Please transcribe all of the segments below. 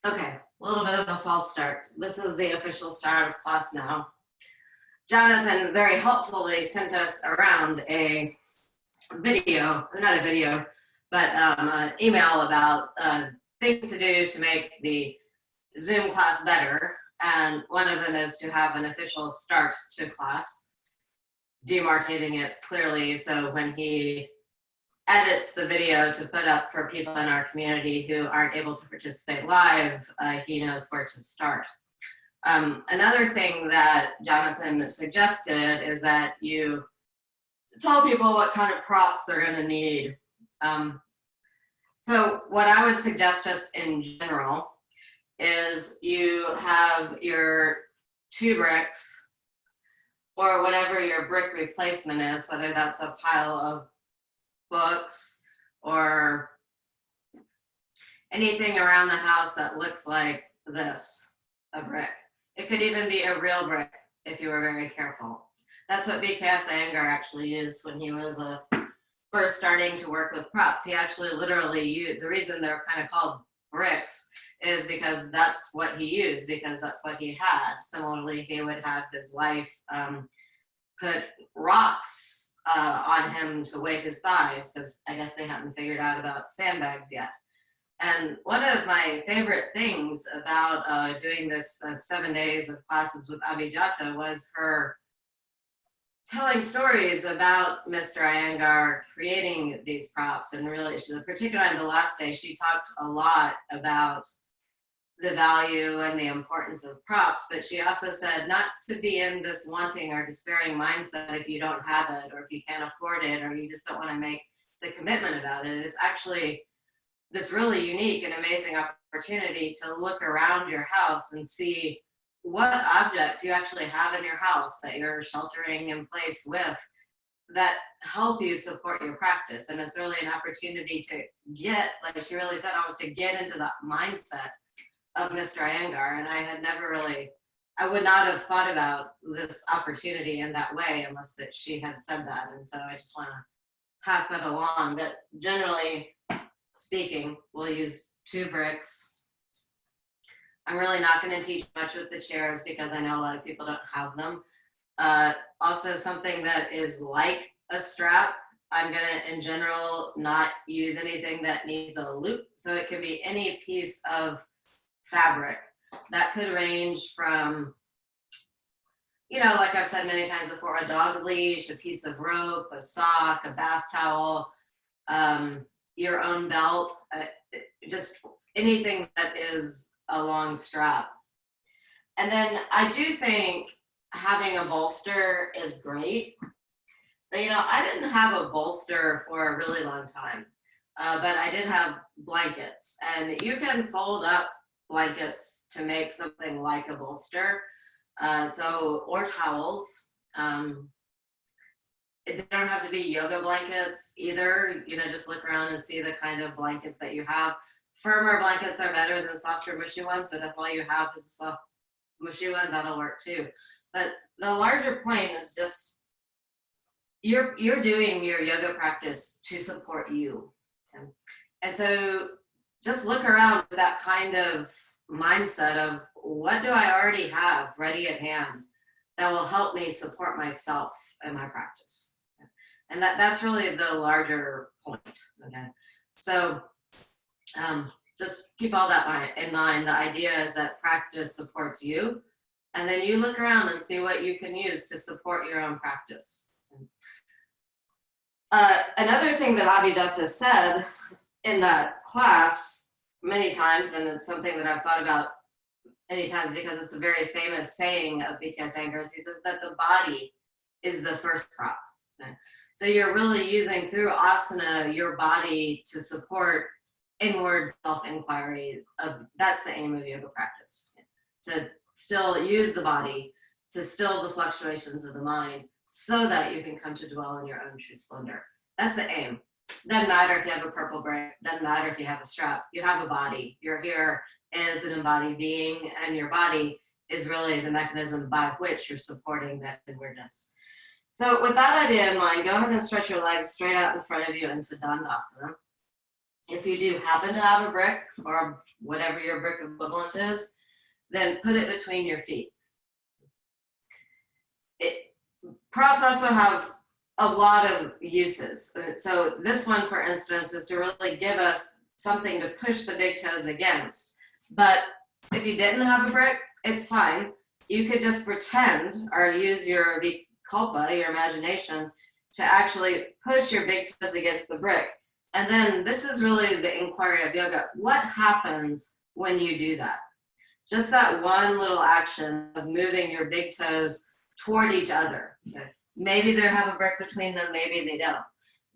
Okay, a little bit of a false start. This is the official start of class now. Jonathan very helpfully sent us around a video, not a video, but an email about things to do to make the Zoom class better. And one of them is to have an official start to class, demarcating it clearly so when he edits the video to put up for people in our community who aren't able to participate live, he knows where to start. Another thing that Jonathan suggested is that you tell people what kind of props they're going to need. So what I would suggest just in general is you have your 2 bricks or whatever your brick replacement is, whether that's a pile of books or anything around the house that looks like this, a brick. It could even be a real brick if you were very careful. That's what BKS Iyengar actually used when he was first starting to work with props. He actually literally used, the reason they're kind of called bricks is because that's what he used, because that's what he had. Similarly, he would have his wife put rocks on him to weight his thighs, because I guess they hadn't figured out about sandbags yet. And one of my favorite things about doing this 7 days of classes with Abhijata was her telling stories about Mr. Iyengar creating these props. And really, particularly on the last day, she talked a lot about the value and the importance of props, but she also said not to be in this wanting or despairing mindset if you don't have it, or if you can't afford it, or you just don't want to make the commitment about it. It's actually this really unique and amazing opportunity to look around your house and see what objects you actually have in your house that you're sheltering in place with that help you support your practice. And it's really an opportunity to get, like she really said, almost to get into that mindset of Mr. Iyengar. And I had never really, I would not have thought about this opportunity in that way unless that she had said that. And so I just want to pass that along, that generally speaking, we'll use 2 bricks. I'm really not going to teach much with the chairs because I know a lot of people don't have them. Also, something that is like a strap, I'm going to, in general, not use anything that needs a loop. So it can be any piece of fabric. That could range from, you know, like I've said many times before, a dog leash, a piece of rope, a sock, a bath towel, your own belt, just anything that is a long strap. And then I do think having a bolster is great. But, you know, I didn't have a bolster for a really long time, but I did have blankets. And you can fold up blankets to make something like a bolster. Or towels. They don't have to be yoga blankets either. You know, just look around and see the kind of blankets that you have. Firmer blankets are better than softer, mushy ones, but if all you have is a soft, mushy one, that'll work too. But the larger point is just, you're doing your yoga practice to support you. Okay? And so just look around with that kind of mindset of, what do I already have ready at hand that will help me support myself and my practice? And that's really the larger point, okay? So just keep all that in mind. The idea is that practice supports you, and then you look around and see what you can use to support your own practice. Another thing that Abhijata said in that class many times, and it's something that I've thought about many times because it's a very famous saying of BKS Iyengar's, he says that the body is the first prop. Okay? So you're really using through asana your body to support inward self-inquiry. That's the aim of yoga practice, to still use the body to still the fluctuations of the mind so that you can come to dwell in your own true splendor. That's the aim. Doesn't matter if you have a purple brick, doesn't matter if you have a strap, you have a body. You're here as an embodied being, and your body is really the mechanism by which you're supporting that inwardness. So with that idea in mind, go ahead and stretch your legs straight out in front of you into Dandasana. If you do happen to have a brick or whatever your brick equivalent is, then put it between your feet. Props also have a lot of uses. So this one, for instance, is to really give us something to push the big toes against. But if you didn't have a brick, it's fine. You could just pretend or use your vikalpa, your imagination, to actually push your big toes against the brick. And then this is really the inquiry of yoga. What happens when you do that? Just that one little action of moving your big toes toward each other. Okay? Maybe they have a brick between them, maybe they don't.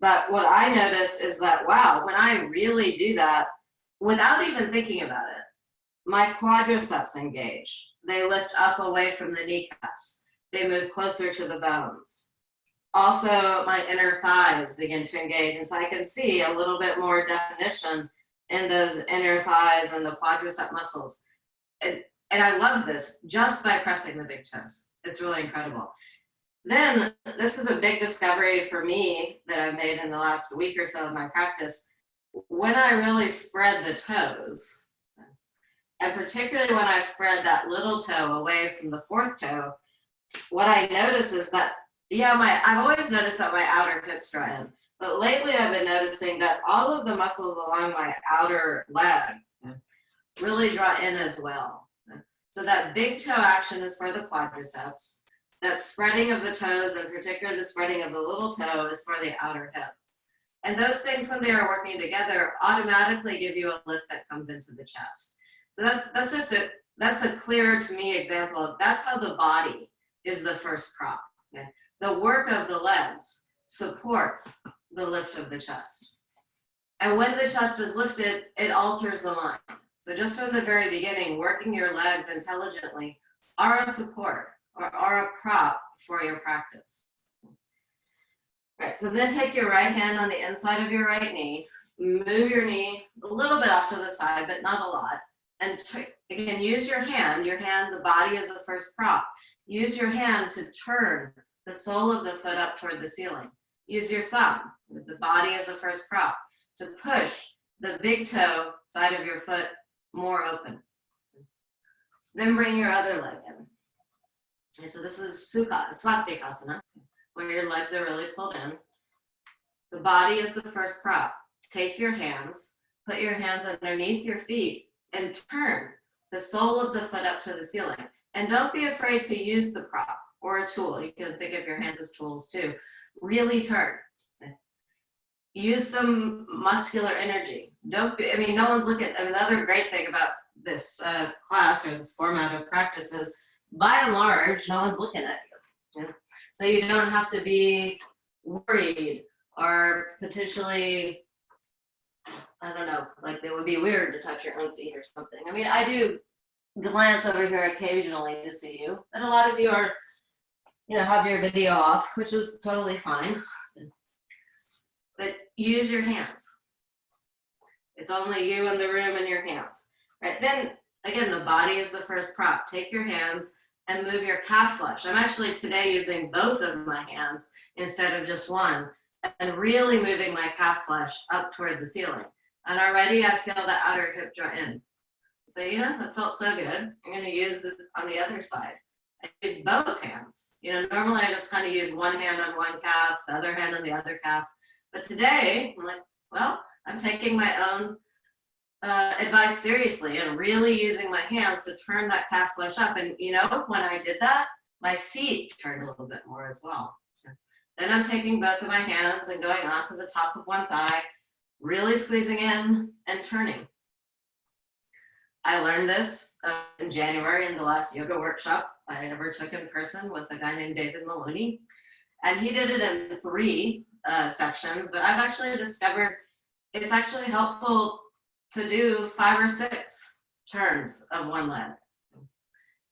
But what I notice is that, wow, when I really do that, without even thinking about it, my quadriceps engage. They lift up away from the kneecaps. They move closer to the bones. Also, my inner thighs begin to engage. And so I can see a little bit more definition in those inner thighs and the quadricep muscles. And I love this just by pressing the big toes. It's really incredible. Then this is a big discovery for me that I've made in the last week or so of my practice. When I really spread the toes, and particularly when I spread that little toe away from the fourth toe, what I notice is that, I've always noticed that my outer hips draw in, but lately I've been noticing that all of the muscles along my outer leg really draw in as well. So that big toe action is for the quadriceps. That spreading of the toes, and particularly the spreading of the little toe, is for the outer hip. And those things, when they are working together, automatically give you a lift that comes into the chest. So that's a clear, to me, example of that's how the body is the first prop. Okay? The work of the legs supports the lift of the chest. And when the chest is lifted, it alters the line. So just from the very beginning, working your legs intelligently are a support or are a prop for your practice. Right, so then take your right hand on the inside of your right knee, move your knee a little bit off to the side, but not a lot. And again, use your hand, the body is the first prop. Use your hand to turn the sole of the foot up toward the ceiling. Use your thumb, the body is the first prop, to push the big toe side of your foot more open. Then bring your other leg in. Okay, so this is swastikasana, where your legs are really pulled in. The body is the first prop. Take your hands, put your hands underneath your feet, and turn the sole of the foot up to the ceiling. And don't be afraid to use the prop or a tool. You can think of your hands as tools too. Really turn. Okay. Use some muscular energy. No one's looking. The other great thing about this class or this format of practice is, by and large, no one's looking at you. Yeah? So you don't have to be worried or potentially, I don't know, like it would be weird to touch your own feet or something. I do glance over here occasionally to see you, but a lot of you are, have your video off, which is totally fine. But use your hands. It's only you in the room and your hands. Right, then again, the body is the first prop. Take your hands and move your calf flesh. I'm actually today using both of my hands instead of just one, and really moving my calf flesh up toward the ceiling. And already I feel the outer hip draw in. So, that felt so good. I'm going to use it on the other side. I use both hands. Normally I just kind of use one hand on one calf, the other hand on the other calf. But today, I'm like, well, I'm taking my own advice seriously and really using my hands to turn that calf flesh up. And when I did that, my feet turned a little bit more as well. Then I'm taking both of my hands and going onto the top of one thigh, really squeezing in and turning. I learned this in January in the last yoga workshop I ever took in person with a guy named David Maloney. And he did it in 3 sections, but I've actually discovered it's actually helpful to do 5 or 6 turns of one leg.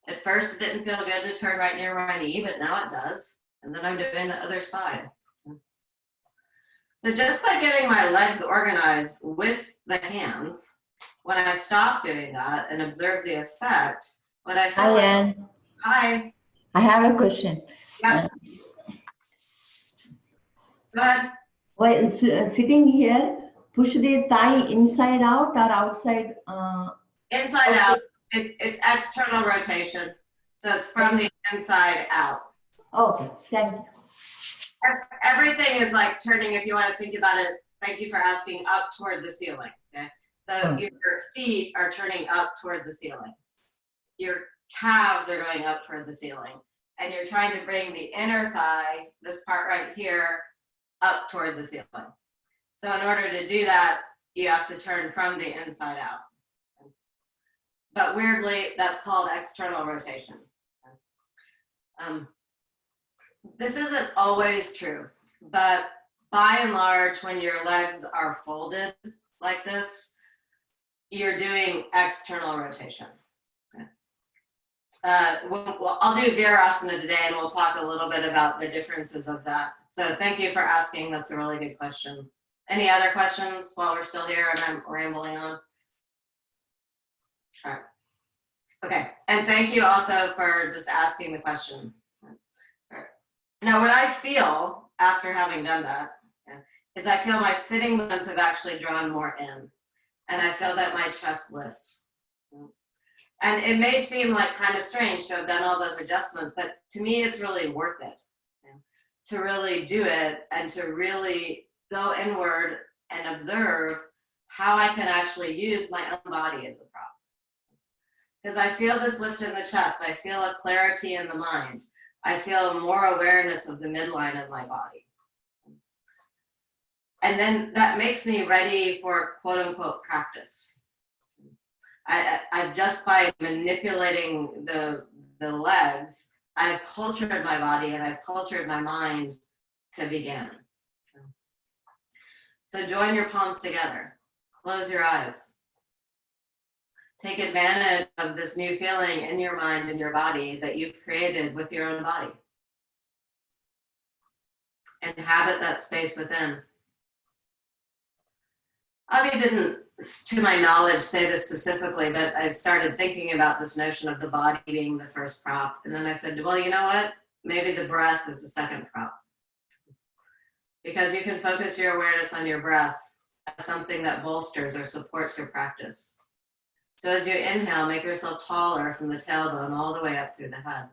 At first, it didn't feel good to turn right near my knee, but now it does. And then I'm doing the other side. So just by getting my legs organized with the hands, when I stop doing that and observe the effect, what I feel. Hi, Anne. Hi. I have a question. Yeah. Go ahead. While sitting here, push the thigh inside out or outside? Inside Okay. out. It's external rotation. So it's from the inside out. Okay, thank you. Everything is like turning, if you want to think about it, thank you for asking, up toward the ceiling. Okay. So your feet are turning up toward the ceiling. Your calves are going up toward the ceiling. And you're trying to bring the inner thigh, this part right here, up toward the ceiling. So in order to do that, you have to turn from the inside out. But weirdly, that's called external rotation. This isn't always true, but by and large, when your legs are folded like this, you're doing external rotation. I'll do Virasana today, and we'll talk a little bit about the differences of that. So thank you for asking. That's a really good question. Any other questions while we're still here and I'm rambling on? All right. Okay, and thank you also for just asking the question. Now, what I feel after having done that is I feel my sitting bones have actually drawn more in, and I feel that my chest lifts. And it may seem like kind of strange to have done all those adjustments, but to me, it's really worth it to really do it and to really go inward and observe how I can actually use my own body as a prop. Because I feel this lift in the chest, I feel a clarity in the mind. I feel more awareness of the midline of my body. And then that makes me ready for quote unquote practice. I just by manipulating the legs, I've cultured my body and I've cultured my mind to begin. So join your palms together, close your eyes. Take advantage of this new feeling in your mind and your body that you've created with your own body. Inhabit that space within. Abhi didn't, to my knowledge, say this specifically, but I started thinking about this notion of the body being the first prop. And then I said, well, you know what? Maybe the breath is the second prop. Because you can focus your awareness on your breath as something that bolsters or supports your practice. So as you inhale, make yourself taller from the tailbone all the way up through the head.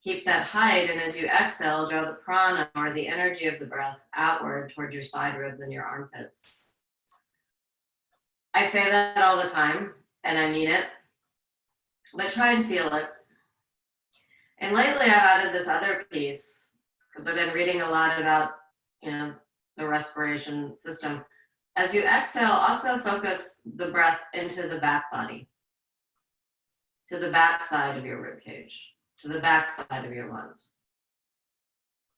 Keep that height, and as you exhale, draw the prana, or the energy of the breath, outward toward your side ribs and your armpits. I say that all the time, and I mean it, but try and feel it. And lately I've added this other piece, because I've been reading a lot about, the respiration system. As you exhale, also focus the breath into the back body, to the back side of your rib cage, to the back side of your lungs.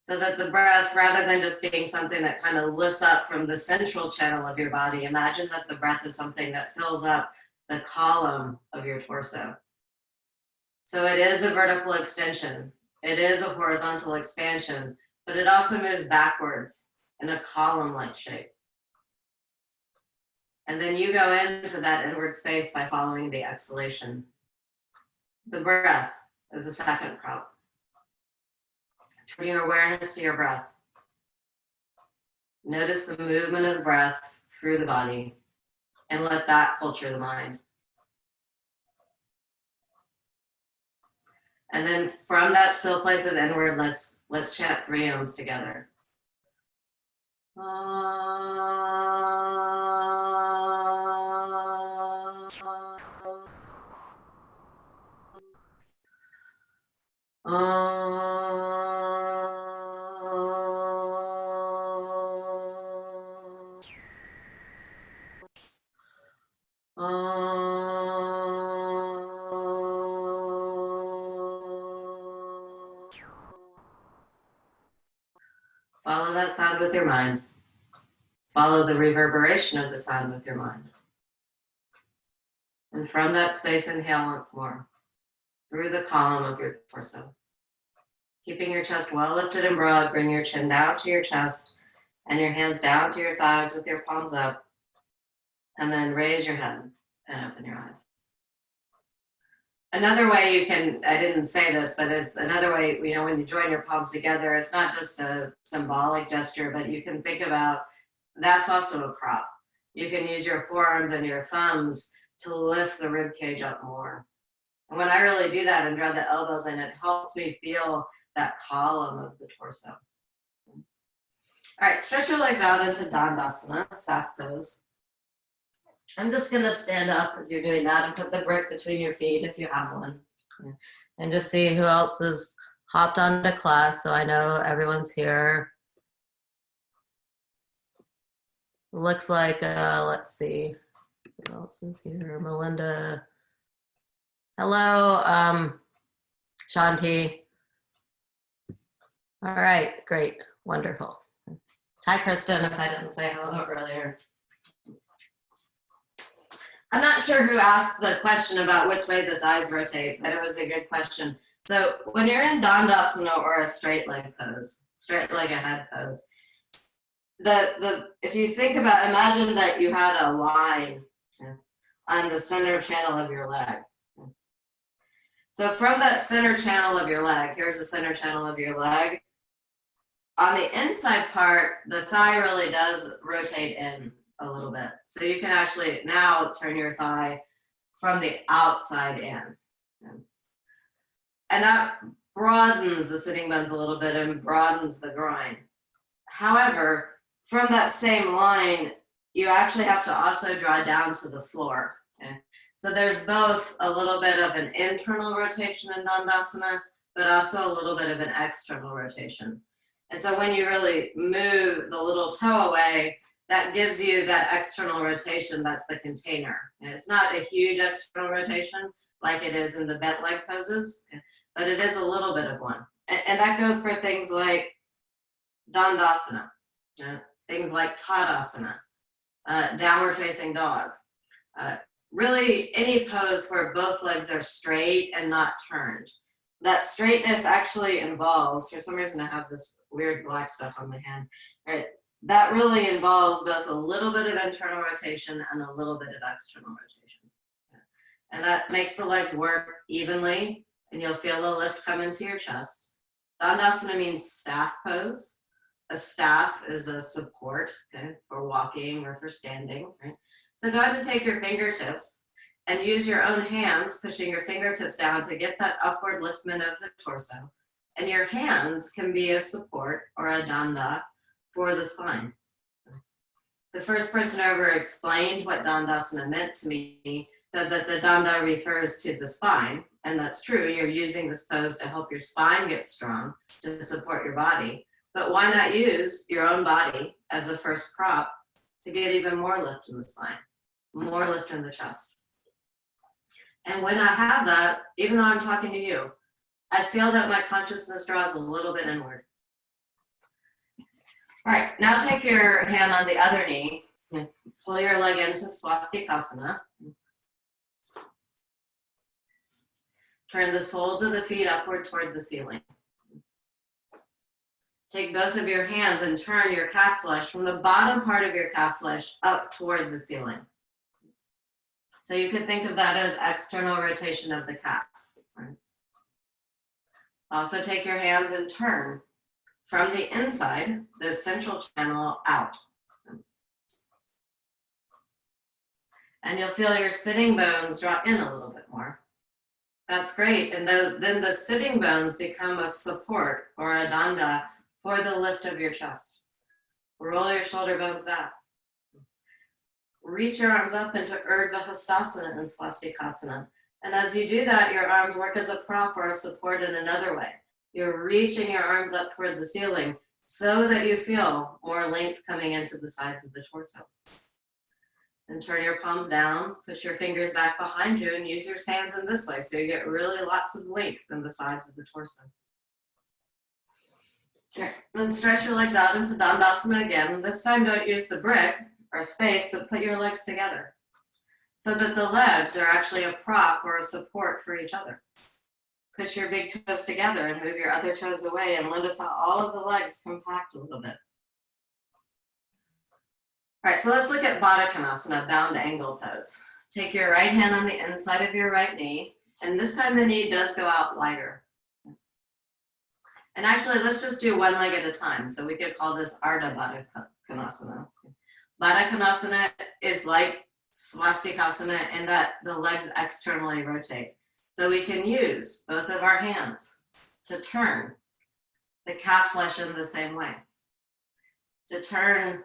So that the breath, rather than just being something that kind of lifts up from the central channel of your body, imagine that the breath is something that fills up the column of your torso. So it is a vertical extension. It is a horizontal expansion, but it also moves backwards in a column-like shape. And then you go into that inward space by following the exhalation. The breath is the second prop. Turn your awareness to your breath. Notice the movement of the breath through the body and let that culture the mind. And then from that still place of inward, let's chant 3 Ms together. Follow that sound with your mind. Follow the reverberation of the sound with your mind. And from that space, inhale once more through the column of your torso. Keeping your chest well lifted and broad, bring your chin down to your chest and your hands down to your thighs with your palms up. And then raise your head and open your eyes. Another way you can, I didn't say this, but it's another way, when you join your palms together, it's not just a symbolic gesture, but you can think about That's also a prop. You can use your forearms and your thumbs to lift the rib cage up more. And when I really do that and draw the elbows in, it helps me feel that column of the torso. All right, stretch your legs out into Dandasana, staff pose. I'm just gonna stand up as you're doing that and put the brick between your feet if you have one. And just see who else has hopped onto class so I know everyone's here. Looks like, let's see, who else is here? Melinda. Hello, Shanti. All right, great, wonderful. Hi, Kristen, if I didn't say hello earlier. I'm not sure who asked the question about which way the thighs rotate, but it was a good question. So when you're in Dandasana or a straight leg pose, straight leg ahead pose, if you think about, imagine that you had a line on the center channel of your leg. So from that center channel of your leg, here's the center channel of your leg. On the inside part, the thigh really does rotate in a little bit. So you can actually now turn your thigh from the outside in. And that broadens the sitting bones a little bit and broadens the groin. However, from that same line, you actually have to also draw down to the floor. Okay? So there's both a little bit of an internal rotation in Dandasana, but also a little bit of an external rotation. And so when you really move the little toe away, that gives you that external rotation. That's the container. And it's not a huge external rotation like it is in the bent leg poses, but it is a little bit of one. And that goes for things like Dandasana, things like Tadasana, downward facing dog. Really any pose where both legs are straight and not turned. That straightness actually involves, for some reason I have this weird black stuff on my hand, right? That really involves both a little bit of internal rotation and a little bit of external rotation. And that makes the legs work evenly, and you'll feel a lift come into your chest. Dandasana means staff pose. A staff is a support, okay, for walking or for standing, right? So go ahead and take your fingertips and use your own hands, pushing your fingertips down to get that upward liftment of the torso. And your hands can be a support or a danda for the spine. The first person who ever explained what Dandasana meant to me said that the danda refers to the spine, and that's true. You're using this pose to help your spine get strong, to support your body. But why not use your own body as a first prop to get even more lift in the spine, more lift in the chest? And when I have that, even though I'm talking to you, I feel that my consciousness draws a little bit inward. All right, now take your hand on the other knee and pull your leg into Swastikasana. Turn the soles of the feet upward toward the ceiling. Take both of your hands and turn your calf flesh from the bottom part of your calf flesh up toward the ceiling. So you could think of that as external rotation of the calf. Right? Also take your hands and turn from the inside, the central channel, out. And you'll feel your sitting bones drop in a little bit more. That's great. And then the sitting bones become a support or a danda for the lift of your chest. Roll your shoulder bones back. Reach your arms up into Urdhva Hastasana and Swastikasana. And as you do that, your arms work as a prop or a support in another way. You're reaching your arms up toward the ceiling so that you feel more length coming into the sides of the torso. And turn your palms down, push your fingers back behind you, and use your hands in this way so you get really lots of length in the sides of the torso. Okay. Then stretch your legs out into Dandasana again. This time don't use the brick or space, but put your legs together so that the legs are actually a prop or a support for each other. Push your big toes together and move your other toes away, and notice how all of the legs compact a little bit. All right, so let's look at Baddha Konasana, bound angle pose. Take your right hand on the inside of your right knee, and this time the knee does go out wider. And actually, let's just do one leg at a time. So we could call this Ardha Baddha Konasana. Baddha Konasana is like Swastikasana in that the legs externally rotate. So we can use both of our hands to turn the calf flesh in the same way, to turn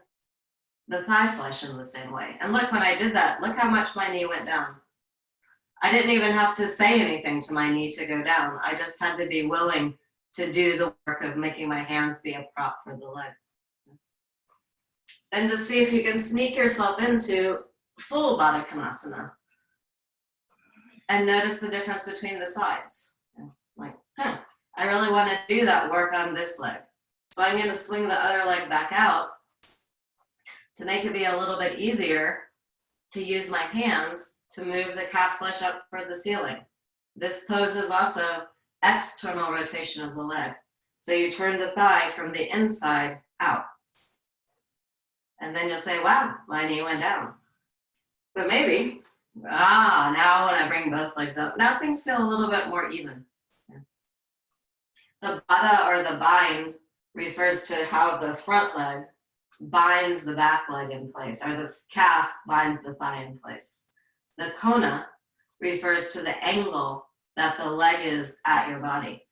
the thigh flesh in the same way. And look, when I did that, look how much my knee went down. I didn't even have to say anything to my knee to go down. I just had to be willing to do the work of making my hands be a prop for the leg. And to see if you can sneak yourself into full Baddha Konasana and notice the difference between the sides. Like, I really want to do that work on this leg. So I'm going to swing the other leg back out to make it be a little bit easier to use my hands to move the calf flesh up for the ceiling. This pose is also external rotation of the leg. So you turn the thigh from the inside out. And then you'll say, wow, my knee went down. So maybe, now when I bring both legs up, now things feel a little bit more even. The baddha or the bind refers to how the front leg binds the back leg in place, or the calf binds the thigh in place. The kona refers to the angle that the leg is at your body.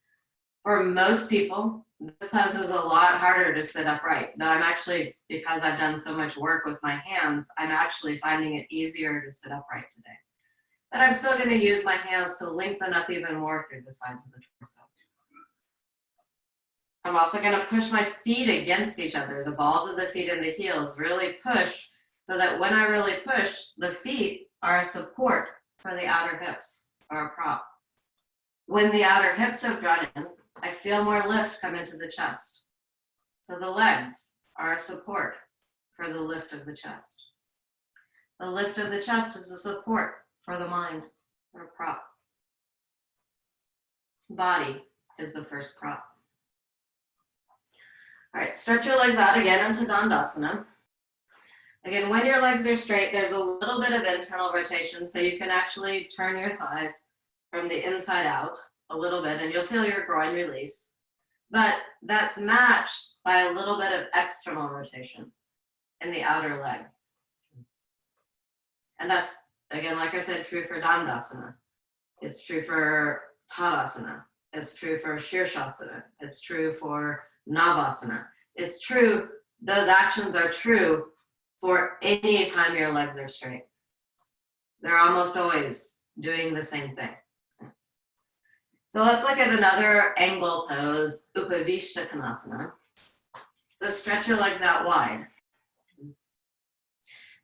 For most people, this pose is a lot harder to sit upright. Now I'm actually, because I've done so much work with my hands, I'm actually finding it easier to sit upright today. But I'm still going to use my hands to lengthen up even more through the sides of the torso. I'm also going to push my feet against each other, the balls of the feet and the heels, really push so that when I really push, the feet are a support for the outer hips, or a prop. When the outer hips have drawn in, I feel more lift come into the chest. So the legs are a support for the lift of the chest. The lift of the chest is a support for the mind, or prop. Body is the first prop. All right, stretch your legs out again into Dandasana. Again, when your legs are straight, there's a little bit of internal rotation, so you can actually turn your thighs from the inside out a little bit, and you'll feel your groin release. But that's matched by a little bit of external rotation in the outer leg. And that's, again, like I said, true for Dandasana. It's true for Tadasana. It's true for Shirshasana. It's true for Navasana. It's true, those actions are true for any time your legs are straight. They're almost always doing the same thing. So let's look at another angle pose, Upavishta Konasana. So stretch your legs out wide.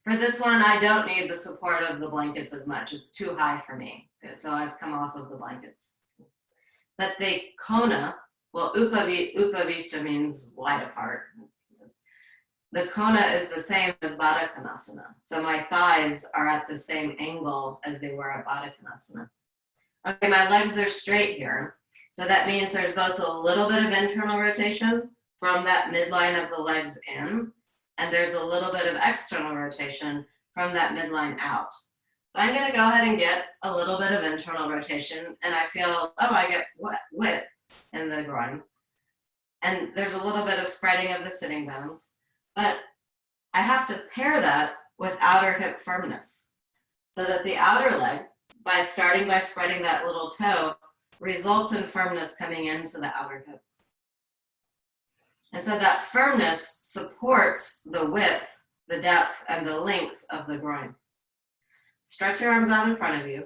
For this one, I don't need the support of the blankets as much. It's too high for me. So I've come off of the blankets. But the kona, well, Upavishta means wide apart. The kona is the same as Baddha Konasana. So my thighs are at the same angle as they were at Baddha Konasana. Okay, my legs are straight here. So that means there's both a little bit of internal rotation from that midline of the legs in, and there's a little bit of external rotation from that midline out. So I'm going to go ahead and get a little bit of internal rotation, and I feel, I get width in the groin. And there's a little bit of spreading of the sitting bones, but I have to pair that with outer hip firmness so that the outer leg, by starting by spreading that little toe, results in firmness coming into the outer hip. And so that firmness supports the width, the depth, and the length of the groin. Stretch your arms out in front of you,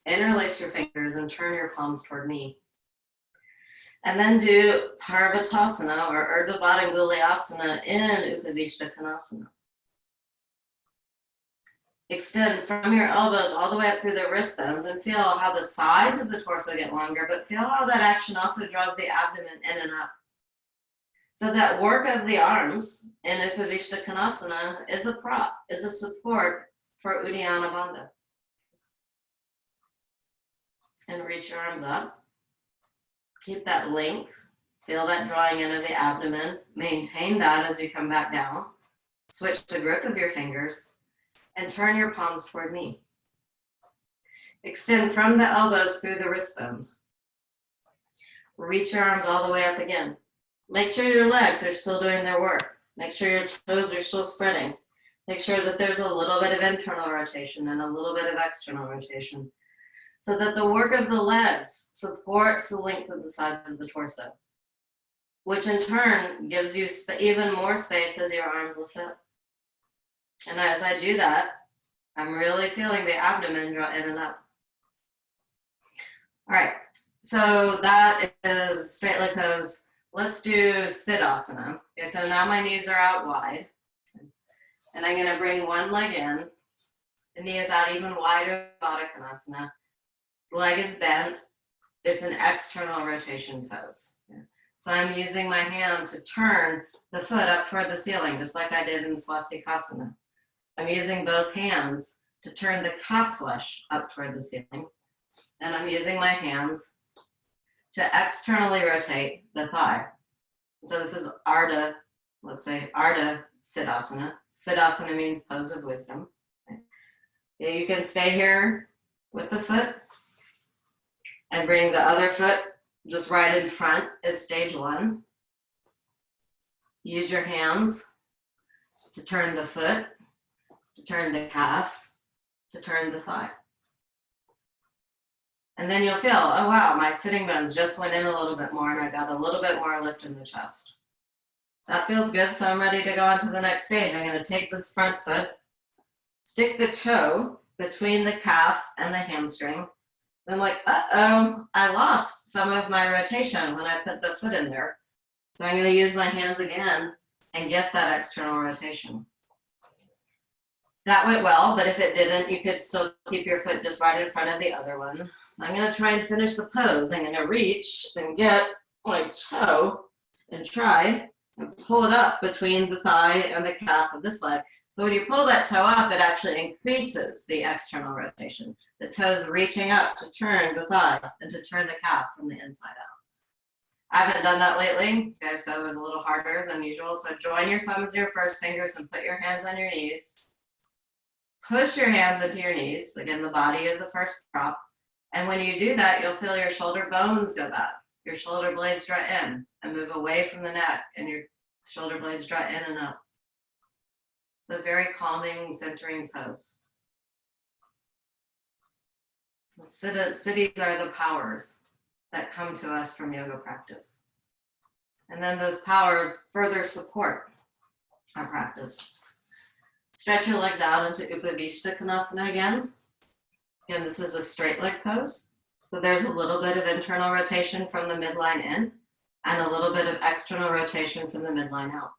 interlace your fingers, and turn your palms toward me. And then do Parvatasana or Urdhva Baddha in Upavishta Konasana. Extend from your elbows all the way up through the wrist bones and feel how the sides of the torso get longer, but feel how that action also draws the abdomen in and up. So that work of the arms in Upavishta Konasana is a prop, is a support for Uddiyana Bandha. And reach your arms up. Keep that length. Feel that drawing in of the abdomen. Maintain that as you come back down. Switch the grip of your fingers and turn your palms toward me. Extend from the elbows through the wrist bones. Reach your arms all the way up again. Make sure your legs are still doing their work. Make sure your toes are still spreading. Make sure that there's a little bit of internal rotation and a little bit of external rotation so that the work of the legs supports the length of the sides of the torso, which in turn gives you even more space as your arms lift up. And as I do that, I'm really feeling the abdomen draw in and up. All right, so that is straight leg pose. Let's do Siddhasana. Okay, so now my knees are out wide. And I'm gonna bring one leg in. The knee is out even wider, Baddha Konasana. Leg is bent. It's an external rotation pose. Okay. So I'm using my hand to turn the foot up toward the ceiling, just like I did in Swastikasana. I'm using both hands to turn the calf flesh up toward the ceiling. And I'm using my hands to externally rotate the thigh. So this is Ardha, let's say Ardha Siddhasana. Siddhasana means pose of wisdom. Okay. You can stay here with the foot and bring the other foot just right in front is stage one. Use your hands to turn the foot, to turn the calf, to turn the thigh. And then you'll feel, oh wow, my sitting bones just went in a little bit more and I got a little bit more lift in the chest. That feels good, so I'm ready to go on to the next stage. I'm gonna take this front foot, stick the toe between the calf and the hamstring. And I'm like, uh-oh, I lost some of my rotation when I put the foot in there. So I'm gonna use my hands again and get that external rotation. That went well, but if it didn't, you could still keep your foot just right in front of the other one. So I'm gonna try and finish the pose. I'm gonna reach and get my toe and try and pull it up between the thigh and the calf of this leg. So when you pull that toe up, it actually increases the external rotation. The toe's reaching up to turn the thigh and to turn the calf from the inside out. I haven't done that lately, okay, so it was a little harder than usual. So join your thumbs to your first fingers and put your hands on your knees. Push your hands into your knees. Again, the body is the first prop. And when you do that, you'll feel your shoulder bones go back. Your shoulder blades draw in and move away from the neck, and your shoulder blades draw in and up. It's a very calming, centering pose. Siddhis are the powers that come to us from yoga practice. And then those powers further support our practice. Stretch your legs out into Upavishta Konasana again. Again, this is a straight leg pose. So there's a little bit of internal rotation from the midline in and a little bit of external rotation from the midline out.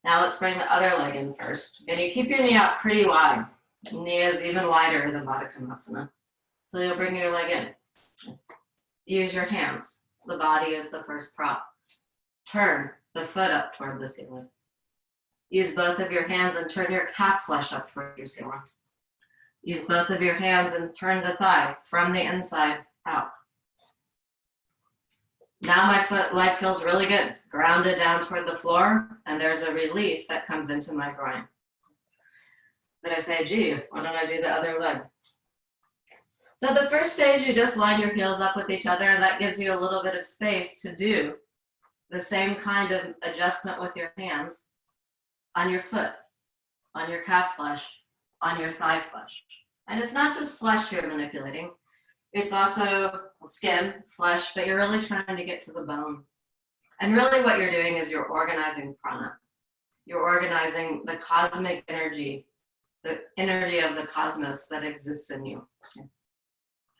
Now let's bring the other leg in first. And you keep your knee out pretty wide. The knee is even wider than Baddha Konasana. So you'll bring your leg in. Use your hands. The body is the first prop. Turn the foot up toward the ceiling. Use both of your hands and turn your calf flesh up toward your ceiling. Use both of your hands and turn the thigh from the inside out. Now my leg feels really good, grounded down toward the floor, and there's a release that comes into my groin. Then I say, gee, why don't I do the other leg? So the first stage, you just line your heels up with each other, and that gives you a little bit of space to do the same kind of adjustment with your hands on your foot, on your calf flesh, on your thigh flesh. And it's not just flesh you're manipulating, it's also skin, flesh, but you're really trying to get to the bone. And really what you're doing is you're organizing prana. You're organizing the cosmic energy, the energy of the cosmos that exists in you.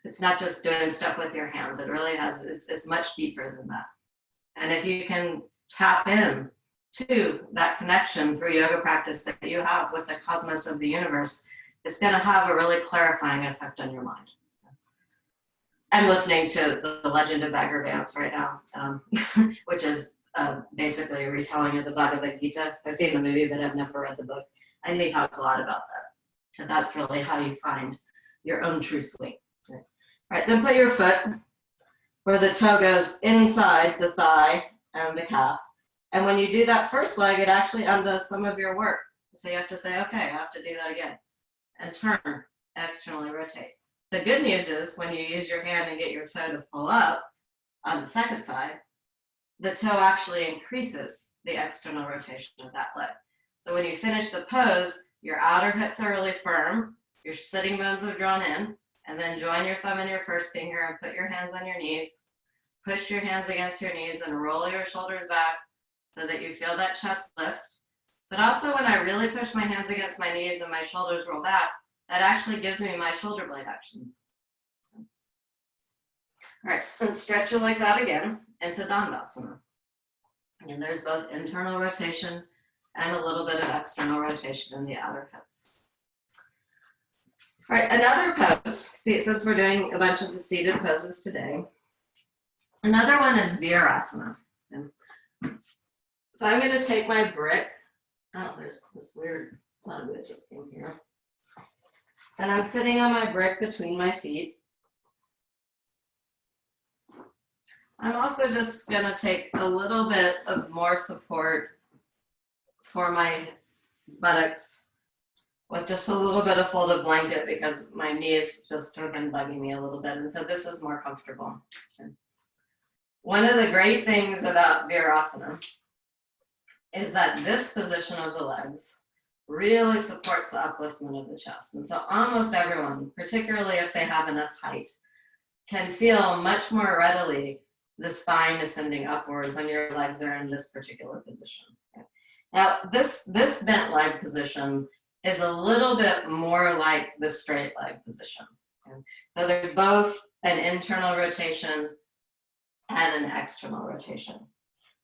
It's not just doing stuff with your hands, it really has, it's much deeper than that. And if you can tap in to that connection through yoga practice that you have with the cosmos of the universe, it's going to have a really clarifying effect on your mind. I'm listening to The Legend of Bagger Vance right now, which is basically a retelling of the Bhagavad Gita. I've seen the movie, but I've never read the book. And he talks a lot about that. So that's really how you find your own true sweet. Okay. All right, then put your foot where the toe goes inside the thigh and the calf. And when you do that first leg, it actually undoes some of your work. So you have to say, okay, I have to do that again. And turn, externally rotate. The good news is when you use your hand and get your toe to pull up on the second side, the toe actually increases the external rotation of that leg. So when you finish the pose, your outer hips are really firm, your sitting bones are drawn in, and then join your thumb and your first finger and put your hands on your knees. Push your hands against your knees and roll your shoulders back so that you feel that chest lift. But also when I really push my hands against my knees and my shoulders roll back, that actually gives me my shoulder blade actions. All right, then stretch your legs out again into Dandasana. And there's both internal rotation and a little bit of external rotation in the outer hips. All right, another pose, see, since we're doing a bunch of the seated poses today, another one is Virasana. So I'm going to take my brick. Oh, there's this weird plug that just came here. And I'm sitting on my brick between my feet. I'm also just going to take a little bit of more support for my buttocks with just a little bit of folded blanket because my knees just have been bugging me a little bit. And so this is more comfortable. Okay. One of the great things about Virasana is that this position of the legs really supports the upliftment of the chest. And so almost everyone, particularly if they have enough height, can feel much more readily the spine ascending upward when your legs are in this particular position. Okay. Now, this bent leg position is a little bit more like the straight leg position. Okay. So there's both an internal rotation and an external rotation.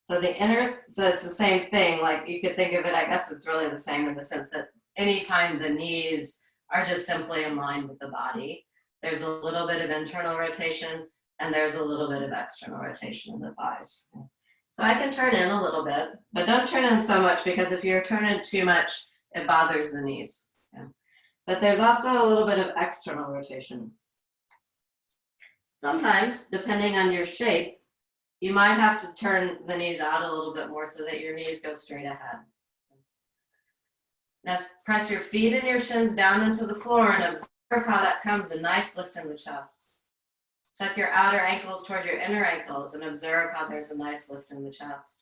So so it's the same thing, like you could think of it, I guess it's really the same in the sense that anytime the knees are just simply in line with the body, there's a little bit of internal rotation and there's a little bit of external rotation in the thighs. So I can turn in a little bit, but don't turn in so much because if you're turning too much, it bothers the knees. Okay. But there's also a little bit of external rotation. Sometimes, depending on your shape, you might have to turn the knees out a little bit more so that your knees go straight ahead. Now press your feet and your shins down into the floor and observe how that comes, a nice lift in the chest. Suck your outer ankles toward your inner ankles and observe how there's a nice lift in the chest.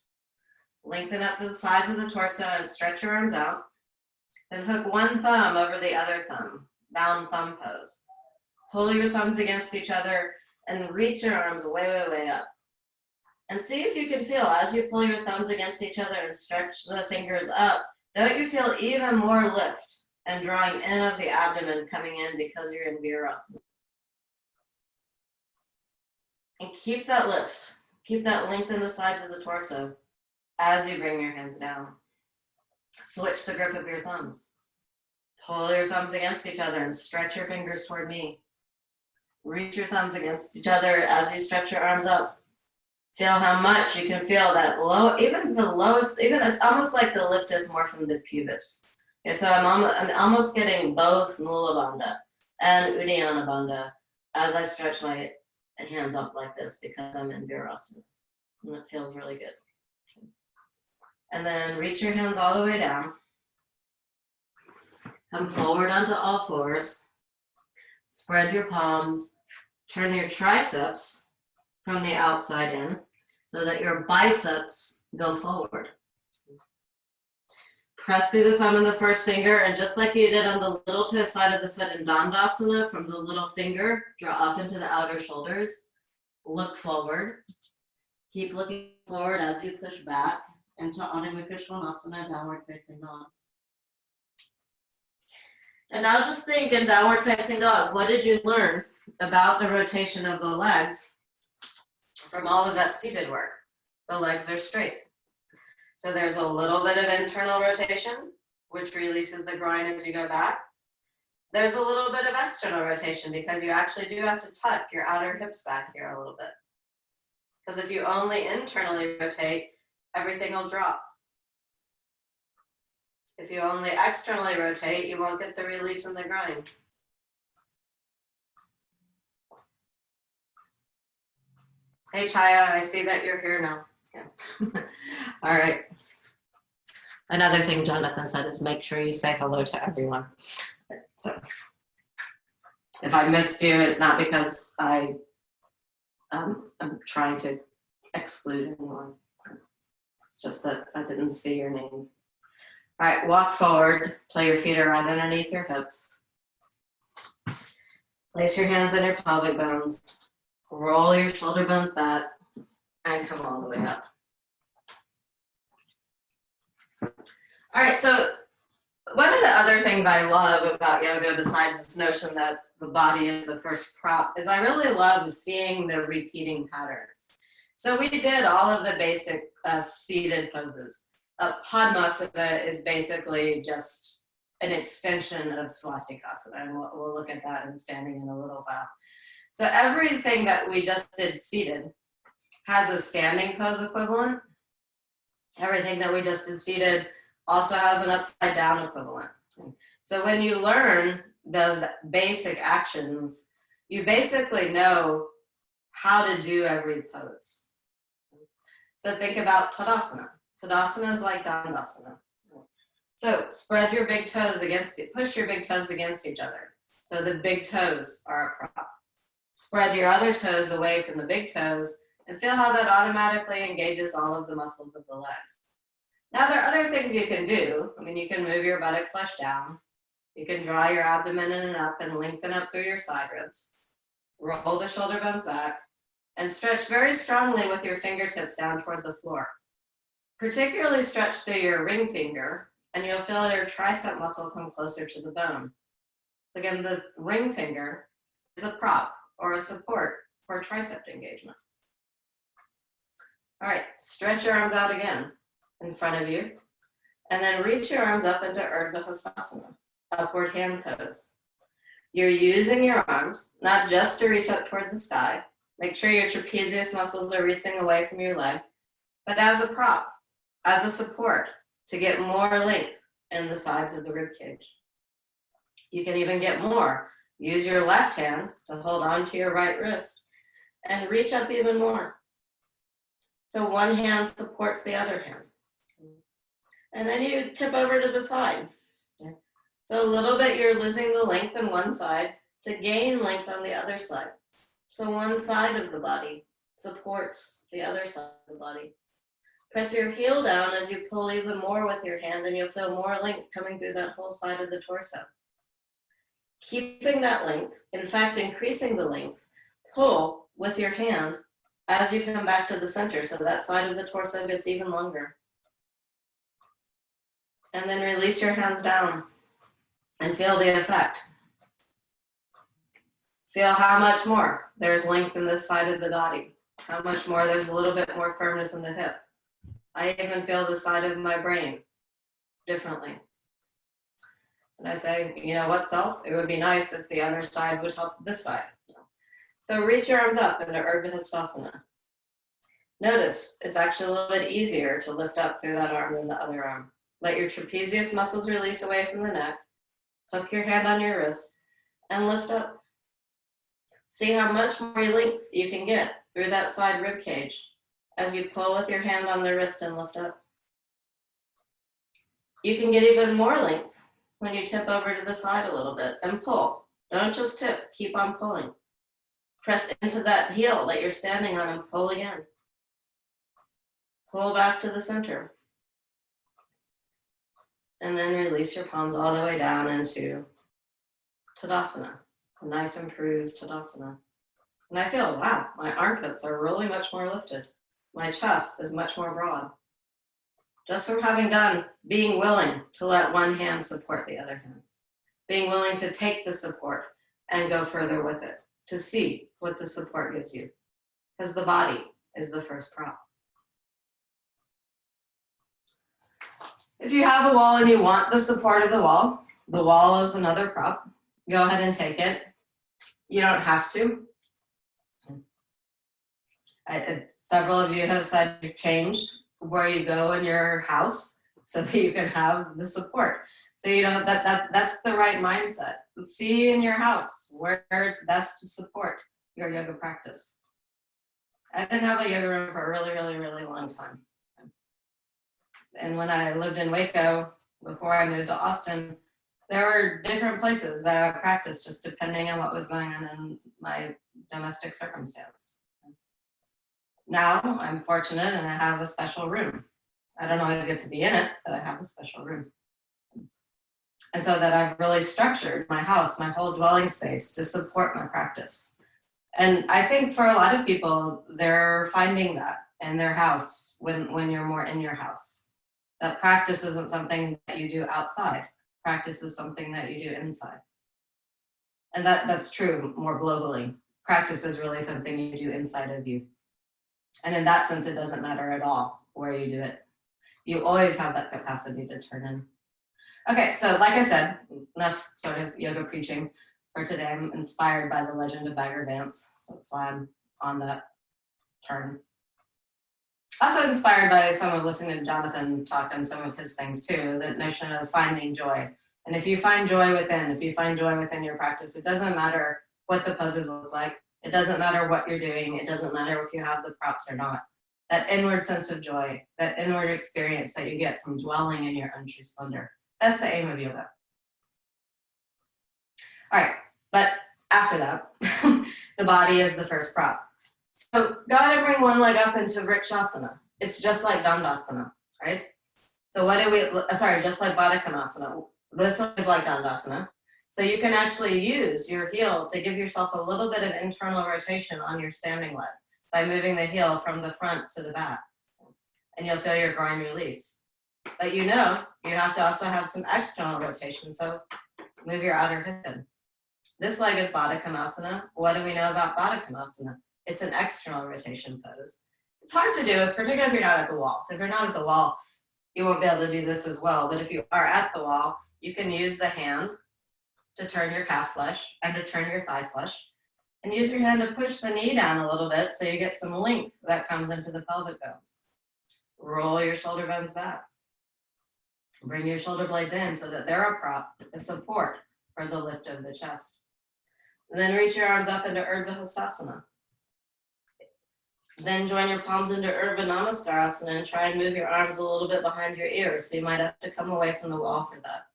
Lengthen up the sides of the torso and stretch your arms out. Then hook one thumb over the other thumb, bound thumb pose. Pull your thumbs against each other and reach your arms way, way, way up. And see if you can feel, as you pull your thumbs against each other and stretch the fingers up, don't you feel even more lift and drawing in of the abdomen coming in because you're in Virasana. And keep that lift. Keep that length in the sides of the torso as you bring your hands down. Switch the grip of your thumbs. Pull your thumbs against each other and stretch your fingers toward me. Reach your thumbs against each other as you stretch your arms up. Feel how much you can feel that low, even the lowest, even it's almost like the lift is more from the pubis. Okay, so I'm almost getting both Mula Bandha and Uddiyana Bandha as I stretch my hands up like this because I'm in Virasana. And it feels really good. Okay. And then reach your hands all the way down. Come forward onto all fours. Spread your palms. Turn your triceps from the outside in so that your biceps go forward. Press through the thumb and the first finger, and just like you did on the little toe side of the foot in Dandasana, from the little finger, draw up into the outer shoulders, look forward. Keep looking forward as you push back into Adho Mukha Svanasana, downward facing dog. And now just think in downward facing dog, what did you learn about the rotation of the legs from all of that seated work? The legs are straight. So there's a little bit of internal rotation, which releases the groin as you go back. There's a little bit of external rotation because you actually do have to tuck your outer hips back here a little bit. Because if you only internally rotate, everything will drop. If you only externally rotate, you won't get the release in the groin. Hey Chaya, I see that you're here now. Yeah. All right. Another thing Jonathan said is make sure you say hello to everyone. So if I missed you, it's not because I'm trying to exclude anyone. It's just that I didn't see your name. All right, walk forward, play your feet around underneath your hips. Place your hands on your pelvic bones. Roll your shoulder bones back and come all the way up. All right, so one of the other things I love about yoga, besides this notion that the body is the first prop, is I really love seeing the repeating patterns. So we did all of the basic seated poses. Padmasana is basically just an extension of swastikasana, and we'll look at that in standing in a little while. So everything that we just did seated has a standing pose equivalent. Everything that we just did seated also has an upside down equivalent. So when you learn those basic actions, you basically know how to do every pose. So think about Tadasana. Tadasana is like Dandasana. So spread your big toes against it, push your big toes against each other. So the big toes are a prop. Spread your other toes away from the big toes and feel how that automatically engages all of the muscles of the legs. Now there are other things you can do. I mean, you can move your buttock flesh down. You can draw your abdomen in and up and lengthen up through your side ribs. Roll the shoulder bones back and stretch very strongly with your fingertips down toward the floor. Particularly stretch through your ring finger, and you'll feel your tricep muscle come closer to the bone. Again, the ring finger is a prop or a support for tricep engagement. All right, stretch your arms out again in front of you, and then reach your arms up into Urdhva Hastasana, upward hand pose. You're using your arms, not just to reach up toward the sky. Make sure your trapezius muscles are reaching away from your leg, but as a prop, as a support to get more length in the sides of the rib cage. You can even get more. Use your left hand to hold on to your right wrist and reach up even more. So one hand supports the other hand. And then you tip over to the side. So a little bit you're losing the length on one side to gain length on the other side. So one side of the body supports the other side of the body. Press your heel down as you pull even more with your hand, and you'll feel more length coming through that whole side of the torso. Keeping that length, in fact, increasing the length, pull with your hand as you come back to the center, so that side of the torso gets even longer. And then release your hands down and feel the effect. Feel how much more there's length in this side of the body, how much more there's a little bit more firmness in the hip. I even feel the side of my brain differently. And I say, you know what, self? It would be nice if the other side would help this side. So reach your arms up into Urdhva Hastasana. Notice it's actually a little bit easier to lift up through that arm than the other arm. Let your trapezius muscles release away from the neck. Hook your hand on your wrist and lift up. See how much more length you can get through that side rib cage as you pull with your hand on the wrist and lift up. You can get even more length when you tip over to the side a little bit and pull. Don't just tip, keep on pulling. Press into that heel that you're standing on and pull again. Pull back to the center. And then release your palms all the way down into Tadasana, a nice improved Tadasana. And I feel, wow, my armpits are really much more lifted. My chest is much more broad. Just from having done, being willing to let one hand support the other hand. Being willing to take the support and go further with it, to see what the support gives you. Because the body is the first prop. If you have a wall and you want the support of the wall is another prop. Go ahead and take it. You don't have to. Several of you have said you've changed where you go in your house so that you can have the support. So you know that's the right mindset. See in your house where it's best to support your yoga practice. I didn't have a yoga room for a really, really, really long time. And when I lived in Waco, before I moved to Austin, there were different places that I practiced just depending on what was going on in my domestic circumstance. Now I'm fortunate and I have a special room. I don't always get to be in it, but I have a special room. And so that I've really structured my house, my whole dwelling space to support my practice. And I think for a lot of people, they're finding that in their house when you're more in your house. That practice isn't something that you do outside. Practice is something that you do inside. And that's true more globally. Practice is really something you do inside of you. And in that sense, it doesn't matter at all where you do it. You always have that capacity to turn in. Okay, so like I said, enough sort of yoga preaching for today. I'm inspired by the legend of Bagger Vance, so that's why I'm on that turn. Also inspired by some of listening to Jonathan talk on some of his things too, the notion of finding joy. And if you find joy within, your practice, it doesn't matter what the poses look like. It doesn't matter what you're doing. It doesn't matter if you have the props or not. That inward sense of joy, that inward experience that you get from dwelling in your own true splendor. That's the aim of yoga. All right, but after that, the body is the first prop. So go ahead and bring one leg up into Vrikshasana. It's just like Dandasana, right? So what do we, just like Baddha Konasana. This is like Dandasana. So you can actually use your heel to give yourself a little bit of internal rotation on your standing leg by moving the heel from the front to the back. And you'll feel your groin release. But you have to also have some external rotation. So move your outer hip in. This leg is Baddha Konasana. What do we know about Baddha Konasana? It's an external rotation pose. It's hard to do, particularly if you're not at the wall. So if you're not at the wall, you won't be able to do this as well. But if you are at the wall, you can use the hand to turn your calf flesh and to turn your thigh flesh. And use your hand to push the knee down a little bit so you get some length that comes into the pelvic bones. Roll your shoulder bones back. Bring your shoulder blades in so that they're a prop, a support for the lift of the chest. And then reach your arms up into Urdhva Hastasana. Then join your palms into Urdhva Namaskarasana and try and move your arms a little bit behind your ears. So you might have to come away from the wall for that.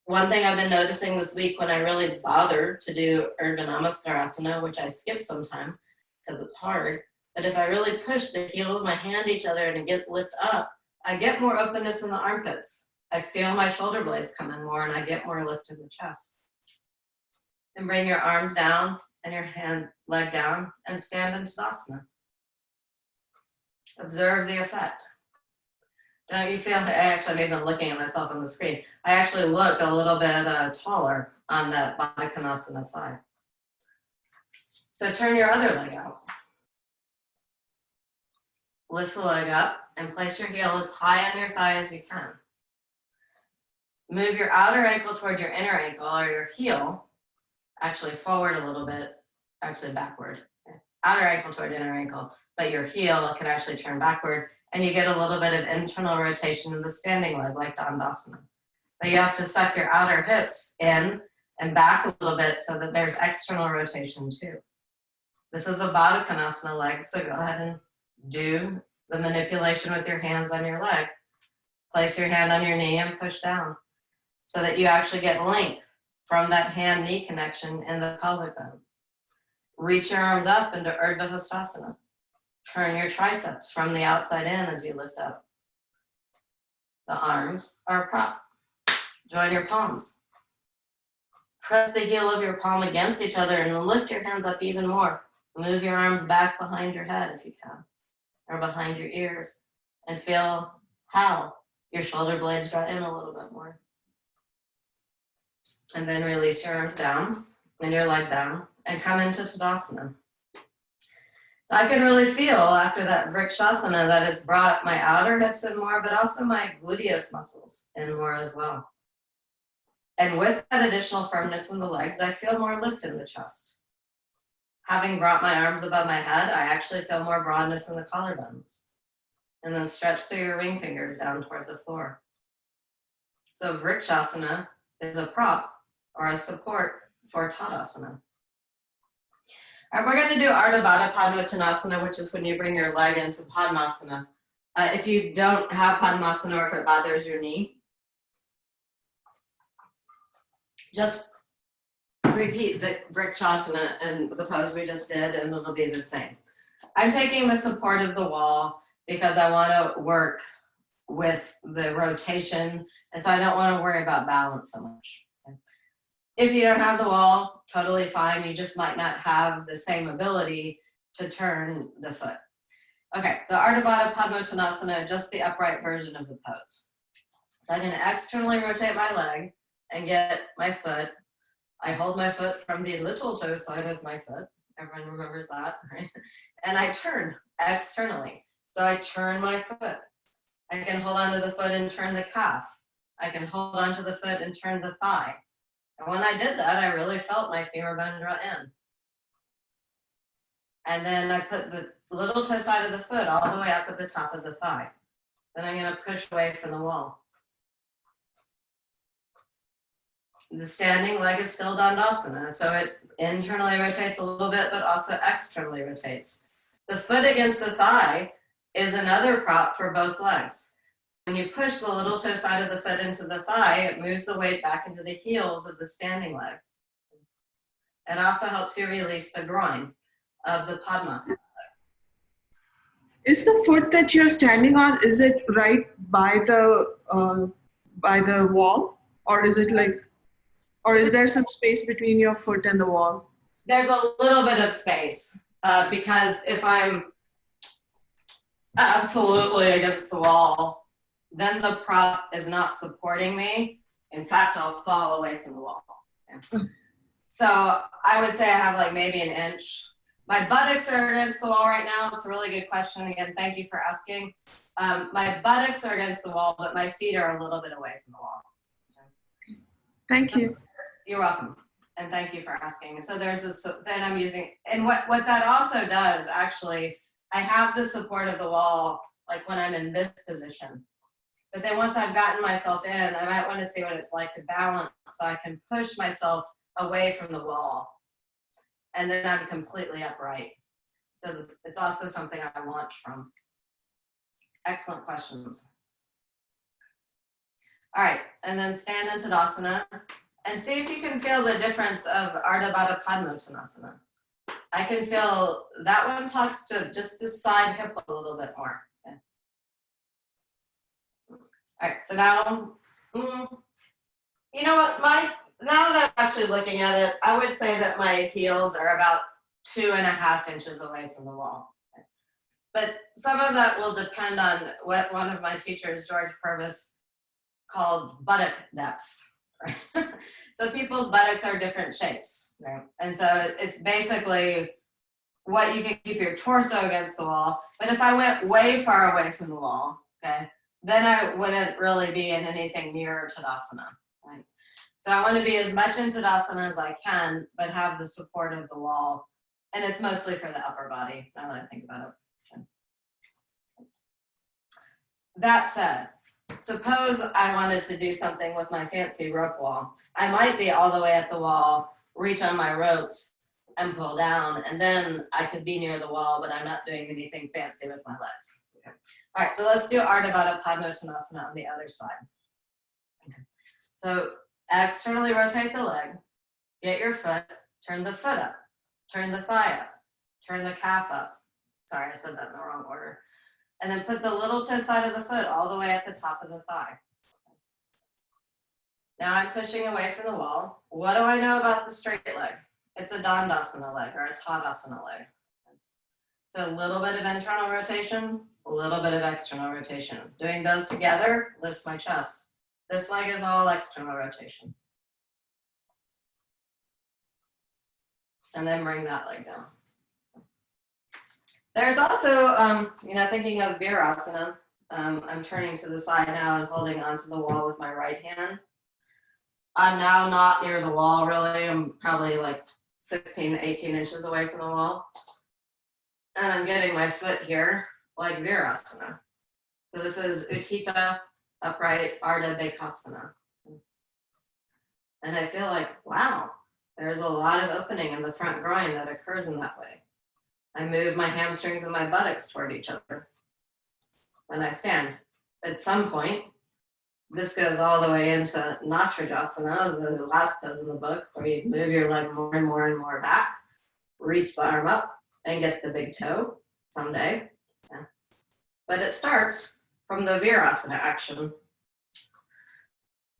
One thing I've been noticing this week when I really bother to do Urdhva Namaskarasana, which I skip sometime because it's hard, but if I really push the heel of my hand each other and lift up, I get more openness in the armpits. I feel my shoulder blades come in more and I get more lift in the chest. And bring your arms down and your leg down and stand in Tadasana. Observe the effect. Don't you feel, I'm even looking at myself on the screen. I actually look a little bit taller on that Baddha Konasana side. So turn your other leg out. Lift the leg up and place your heel as high on your thigh as you can. Move your outer ankle toward your inner ankle or your heel, actually forward a little bit, actually backward. Outer ankle toward inner ankle, but your heel can actually turn backward and you get a little bit of internal rotation in the standing leg like Dandasana. But you have to suck your outer hips in and back a little bit so that there's external rotation too. This is a Baddha Konasana leg, so go ahead and do the manipulation with your hands on your leg. Place your hand on your knee and push down so that you actually get length from that hand-knee connection in the pelvic bone. Reach your arms up into Urdhva Hastasana. Turn your triceps from the outside in as you lift up. The arms are a prop. Join your palms. Press the heel of your palm against each other and lift your hands up even more. Move your arms back behind your head if you can, or behind your ears, and feel how your shoulder blades draw in a little bit more. And then release your arms down and your leg down and come into Tadasana. So I can really feel after that Vrikshasana that has brought my outer hips in more, but also my gluteus muscles in more as well. And with that additional firmness in the legs, I feel more lift in the chest. Having brought my arms above my head, I actually feel more broadness in the collarbones. And then stretch through your ring fingers down toward the floor. So Vrikshasana is a prop or a support for Tadasana. All right, we're going to do Ardha Baddha Padmasana, which is when you bring your leg into Padmasana. If you don't have Padmasana or if it bothers your knee, just repeat the Vrikshasana and the pose we just did, and it'll be the same. I'm taking the support of the wall because I want to work with the rotation, and so I don't want to worry about balance so much. Okay? If you don't have the wall, totally fine. You just might not have the same ability to turn the foot. Okay, so Ardha Baddha Padmottanasana, just the upright version of the pose. So I'm going to externally rotate my leg and get my foot. I hold my foot from the little toe side of my foot. Everyone remembers that, right? And I turn externally. So I turn my foot. I can hold onto the foot and turn the calf. I can hold onto the foot and turn the thigh. And when I did that, I really felt my femur bone draw in. And then I put the little toe side of the foot all the way up at the top of the thigh. Then I'm going to push away from the wall. The standing leg is still Dandasana, so it internally rotates a little bit, but also externally rotates. The foot against the thigh is another prop for both legs. When you push the little toe side of the foot into the thigh, it moves the weight back into the heels of the standing leg. It also helps you release the groin of the Padmasana. Is the foot that you're standing on, is it right by the wall, or is it like, or is there some space between your foot and the wall? There's a little bit of space because if I'm absolutely against the wall, then the prop is not supporting me. In fact, I'll fall away from the wall. Okay. So I would say I have like maybe an inch. My buttocks are against the wall right now. It's a really good question. Again, thank you for asking. My buttocks are against the wall, but my feet are a little bit away from the wall. Okay. Thank you. You're welcome. And thank you for asking. So there's this, then I'm using, and what that also does, actually, I have the support of the wall, like when I'm in this position. But then once I've gotten myself in, I might want to see what it's like to balance so I can push myself away from the wall. And then I'm completely upright. So it's also something I launch from. Excellent questions. All right, and then stand in Tadasana and see if you can feel the difference of Ardha Baddha Padmottanasana. I can feel that one talks to just the side hip a little bit more. Okay. All right, so now, you know what, now that I'm actually looking at it, I would say that my heels are about 2.5 inches away from the wall. Okay. But some of that will depend on what one of my teachers, George Purvis, called buttock depth. Right? So people's buttocks are different shapes, right? And so it's basically what you can keep your torso against the wall. But if I went way far away from the wall, okay, then I wouldn't really be in anything near Tadasana, right? So I want to be as much in Tadasana as I can, but have the support of the wall. And it's mostly for the upper body, now that I think about it. Okay. That said, suppose I wanted to do something with my fancy rope wall. I might be all the way at the wall, reach on my ropes and pull down, and then I could be near the wall, but I'm not doing anything fancy with my legs. Okay. All right, so let's do Ardha Baddha Padmottanasana on the other side. Okay. So externally rotate the leg, get your foot, turn the foot up, turn the thigh up, turn the calf up. Sorry, I said that in the wrong order. And then put the little toe side of the foot all the way at the top of the thigh. Now I'm pushing away from the wall. What do I know about the straight leg? It's a Dandasana leg or a Tadasana leg. So a little bit of internal rotation, a little bit of external rotation. Doing those together lifts my chest. This leg is all external rotation. And then bring that leg down. There's also, thinking of Virasana, I'm turning to the side now and holding onto the wall with my right hand. I'm now not near the wall really. I'm probably like 16, 18 inches away from the wall. And I'm getting my foot here like Virasana. So this is Utthita, upright, Ardha Bekasana. And I feel like, wow, there's a lot of opening in the front groin that occurs in that way. I move my hamstrings and my buttocks toward each other when I stand. At some point, this goes all the way into Natrajasana, the last pose in the book, where you move your leg more and more and more back, reach the arm up, and get the big toe someday. Yeah. But it starts from the Virasana action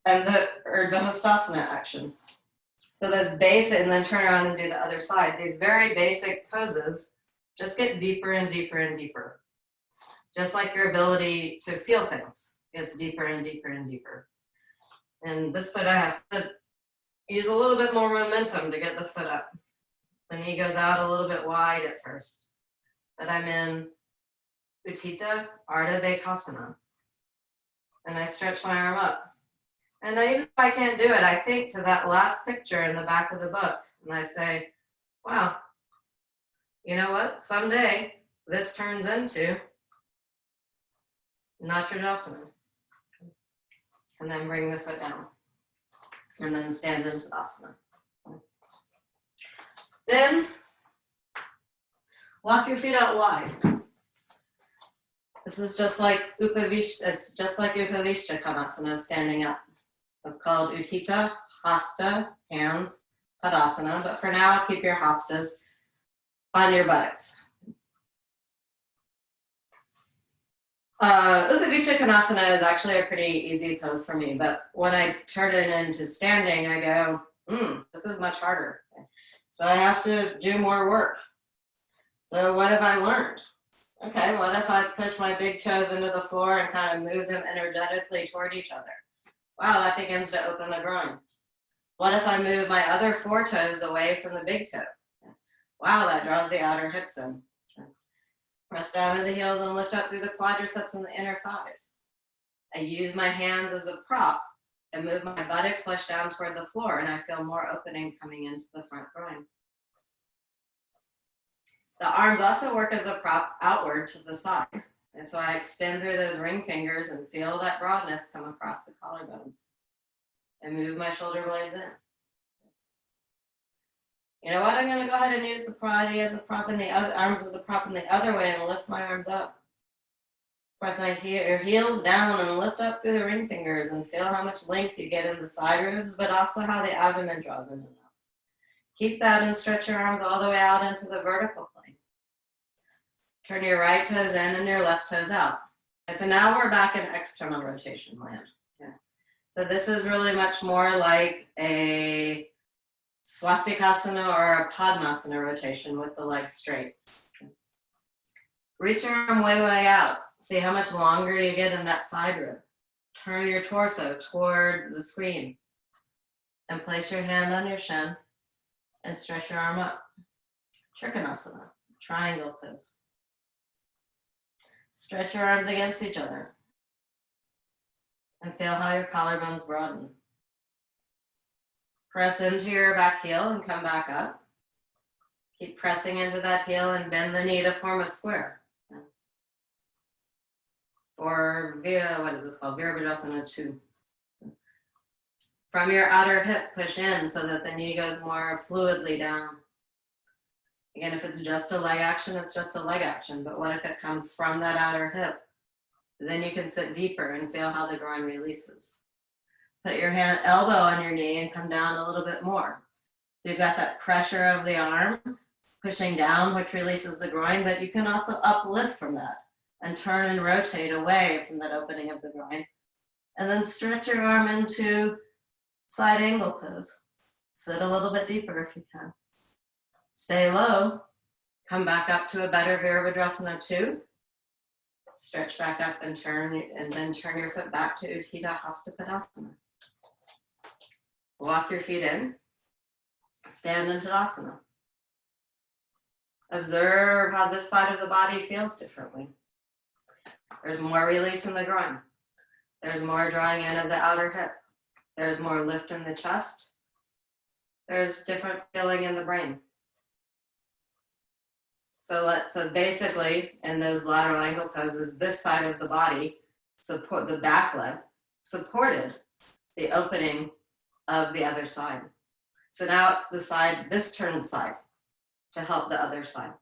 and the Hastasana action. So this basic, and then turn around and do the other side. These very basic poses just get deeper and deeper and deeper. Just like your ability to feel things gets deeper and deeper and deeper. And this foot I have to use a little bit more momentum to get the foot up. The knee goes out a little bit wide at first. But I'm in Utthita Ardha Vaikasana. And I stretch my arm up. And even if I can't do it, I think to that last picture in the back of the book. And I say, wow, you know what? Someday this turns into Natradasana. And then bring the foot down. And then stand into Tadasana. Then walk your feet out wide. This is just like Upavishta Konasana, standing up. It's called Utthita, Hasta, hands, Padasana. But for now, keep your hastas on your buttocks. Upavishta Konasana is actually a pretty easy pose for me, but when I turn it into standing, I go, this is much harder. So I have to do more work. So what have I learned? Okay, what if I push my big toes into the floor and kind of move them energetically toward each other? Wow, that begins to open the groin. What if I move my other 4 toes away from the big toe? Wow, that draws the outer hips in. Press down to the heels and lift up through the quadriceps and the inner thighs. I use my hands as a prop and move my buttock flush down toward the floor, and I feel more opening coming into the front groin. The arms also work as a prop outward to the side. And so I extend through those ring fingers and feel that broadness come across the collarbones. And move my shoulder blades in. You know what? I'm going to go ahead and use the body as a prop and the other arms as a prop in the other way and lift my arms up. Press my heels down and lift up through the ring fingers and feel how much length you get in the side ribs, but also how the abdomen draws in and out. Keep that and stretch your arms all the way out into the vertical plane. Turn your right toes in and your left toes out. Okay, so now we're back in external rotation land. Okay. So this is really much more like a swastikasana or a padmasana rotation with the legs straight. Okay. Reach your arm way, way out. See how much longer you get in that side rib. Turn your torso toward the screen and place your hand on your shin and stretch your arm up. Trikonasana, triangle pose. Stretch your arms against each other and feel how your collarbones broaden. Press into your back heel and come back up. Keep pressing into that heel and bend the knee to form a square. Or what is this called? Virabhadrasana 2. From your outer hip, push in so that the knee goes more fluidly down. Again, if it's just a leg action, it's just a leg action. But what if it comes from that outer hip? Then you can sit deeper and feel how the groin releases. Put your elbow on your knee and come down a little bit more. So you've got that pressure of the arm pushing down, which releases the groin, but you can also uplift from that and turn and rotate away from that opening of the groin. And then stretch your arm into side angle pose. Sit a little bit deeper if you can. Stay low. Come back up to a better Virabhadrasana 2. Stretch back up and turn, and then turn your foot back to Utthita Hasta Padasana. Walk your feet in. Stand in Tadasana. Observe how this side of the body feels differently. There's more release in the groin. There's more drawing in of the outer hip. There's more lift in the chest. There's different feeling in the brain. So basically, in those lateral angle poses, this side of the body, support the back leg, supported the opening of the other side. So now it's the side, this turned side, to help the other side.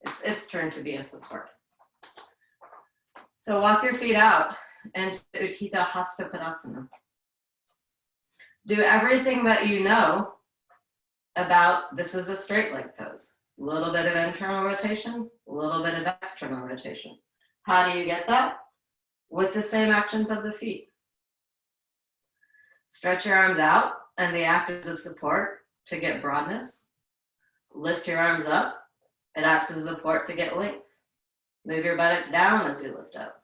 It's its turn to be a support. So walk your feet out into Utthita Hasta Padasana. Do everything that you know about this is a straight leg pose. A little bit of internal rotation, a little bit of external rotation. How do you get that? with the same actions of the feet. Stretch your arms out and they act as a support to get broadness. Lift your arms up. It acts as a support to get length. Move your buttocks down as you lift up.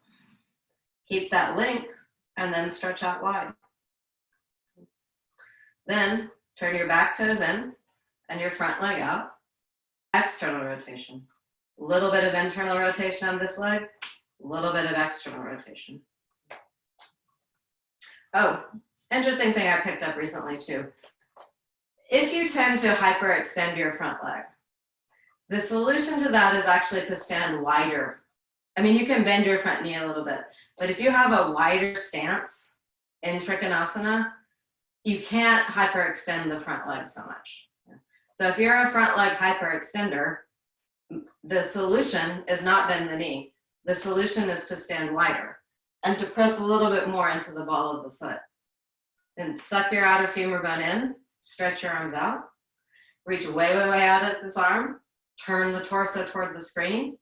Keep that length and then stretch out wide. Then turn your back toes in and your front leg out. External rotation. A little bit of internal rotation on this leg, a little bit of external rotation. Oh, interesting thing I picked up recently too. If you tend to hyperextend your front leg, the solution to that is actually to stand wider. I mean, you can bend your front knee a little bit, but if you have a wider stance in Trikonasana, you can't hyperextend the front leg so much. So if you're a front leg hyperextender, the solution is not bend the knee. The solution is to stand wider and to press a little bit more into the ball of the foot. And suck your outer femur bone in, stretch your arms out, reach way, way, way out at this arm, turn the torso toward the screen,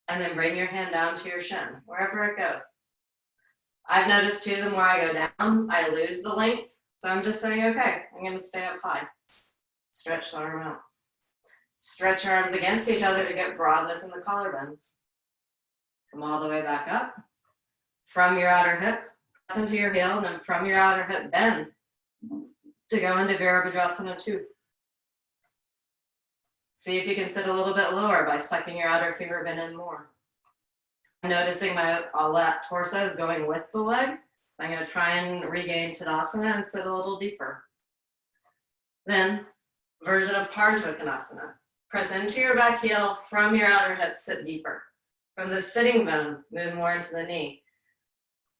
and then bring your hand down to your shin, wherever it goes. I've noticed too, the more I go down, I lose the length. So I'm just saying, okay, I'm gonna stay up high. Stretch the arm out. Stretch your arms against each other to get broadness in the collarbones. Come all the way back up. From your outer hip, press into your heel, and then from your outer hip, bend to go into Virabhadrasana 2. See if you can sit a little bit lower by sucking your outer femur bone in more. I'm noticing all that torso is going with the leg. I'm going to try and regain Tadasana and sit a little deeper. Then, version of Parshvakonasana. Press into your back heel, from your outer hip, sit deeper. From the sitting bone, move more into the knee.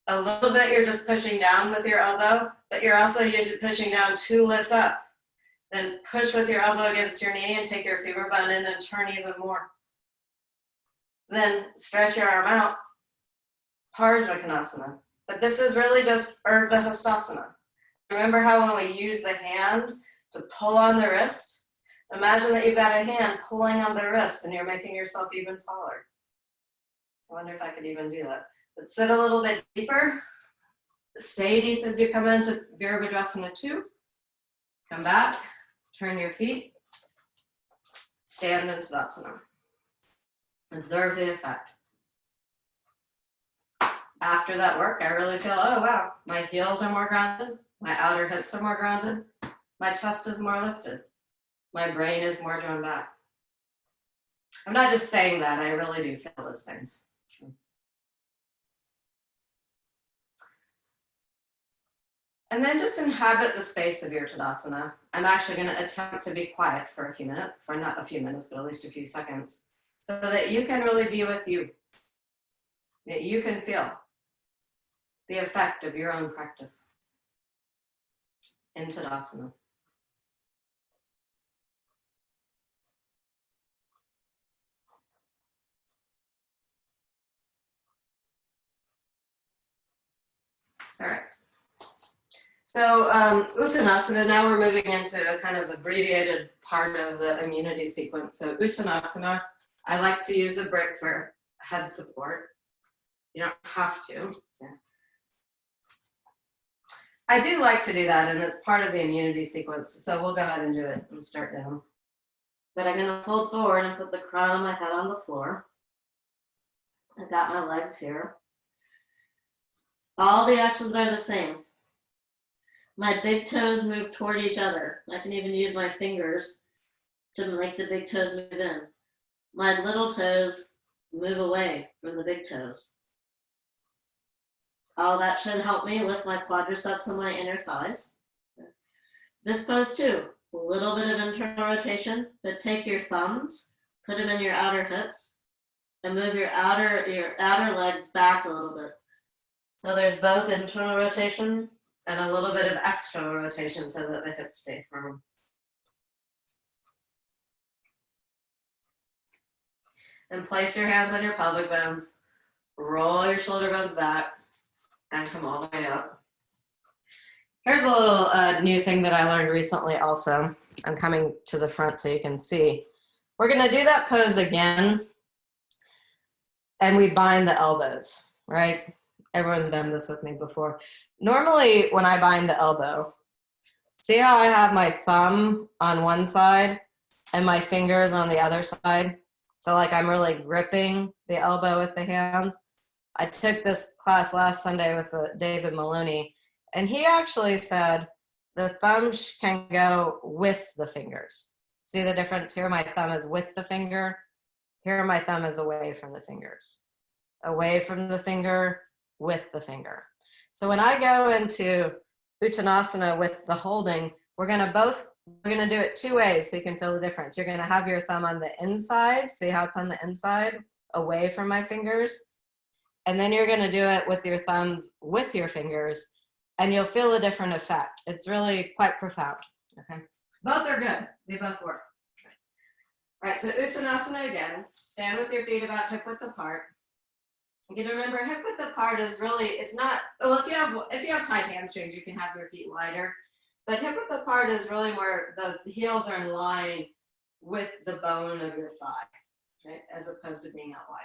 A little bit you're just pushing down with your elbow, but you're also pushing down to lift up. Then push with your elbow against your knee and take your femur bone in and turn even more. Then stretch your arm out, Parshvakonasana. But this is really just Urdhva Hastasana. Remember how when we use the hand to pull on the wrist? Imagine that you've got a hand pulling on the wrist and you're making yourself even taller. I wonder if I could even do that. But sit a little bit deeper. Stay deep as you come into Virabhadrasana 2. Come back, turn your feet, stand in Tadasana. Observe the effect. After that work, I really feel, oh wow, my heels are more grounded, my outer hips are more grounded, my chest is more lifted, my brain is more drawn back. I'm not just saying that, I really do feel those things. And then just inhabit the space of your Tadasana. I'm actually going to attempt to be quiet for a few minutes, for not a few minutes, but at least a few seconds, so that you can really be with you, that you can feel the effect of your own practice in Tadasana. All right. So Uttanasana, now we're moving into a kind of abbreviated part of the immunity sequence. So Uttanasana, I like to use the brick for head support. You don't have to. Yeah. I do like to do that, and it's part of the immunity sequence. So we'll go ahead and do it and start down. But I'm going to fold forward and put the crown of my head on the floor. I've got my legs here. All the actions are the same. My big toes move toward each other. I can even use my fingers to make the big toes move in. My little toes move away from the big toes. All that should help me lift my quadriceps and my inner thighs. This pose too, a little bit of internal rotation, but take your thumbs, put them in your outer hips, and move your outer leg back a little bit. So there's both internal rotation and a little bit of external rotation so that the hips stay firm. And place your hands on your pelvic bones, roll your shoulder bones back, and come all the way up. Here's a little new thing that I learned recently also. I'm coming to the front so you can see. We're gonna do that pose again, and we bind the elbows, right? everyone's done this with me before. Normally, when I bind the elbow, see how I have my thumb on one side and my fingers on the other side? So like I'm really gripping the elbow with the hands. I took this class last Sunday with David Maloney, and he actually said the thumb can go with the fingers. See the difference? Here my thumb is with the finger. Here my thumb is away from the fingers. Away from the finger, with the finger. So when I go into Uttanasana with the holding, we're gonna do it two ways so you can feel the difference. You're gonna have your thumb on the inside, see how it's on the inside, away from my fingers. And then you're gonna do it with your thumbs with your fingers, and you'll feel a different effect. It's really quite profound, okay? Both are good, they both work. All right, so Uttanasana again. Stand with your feet about hip width apart. You can remember hip width apart is really, it's not, well, if you have tight hamstrings, you can have your feet wider, but hip width apart is really where the heels are in line with the bone of your thigh, right, as opposed to being out wider.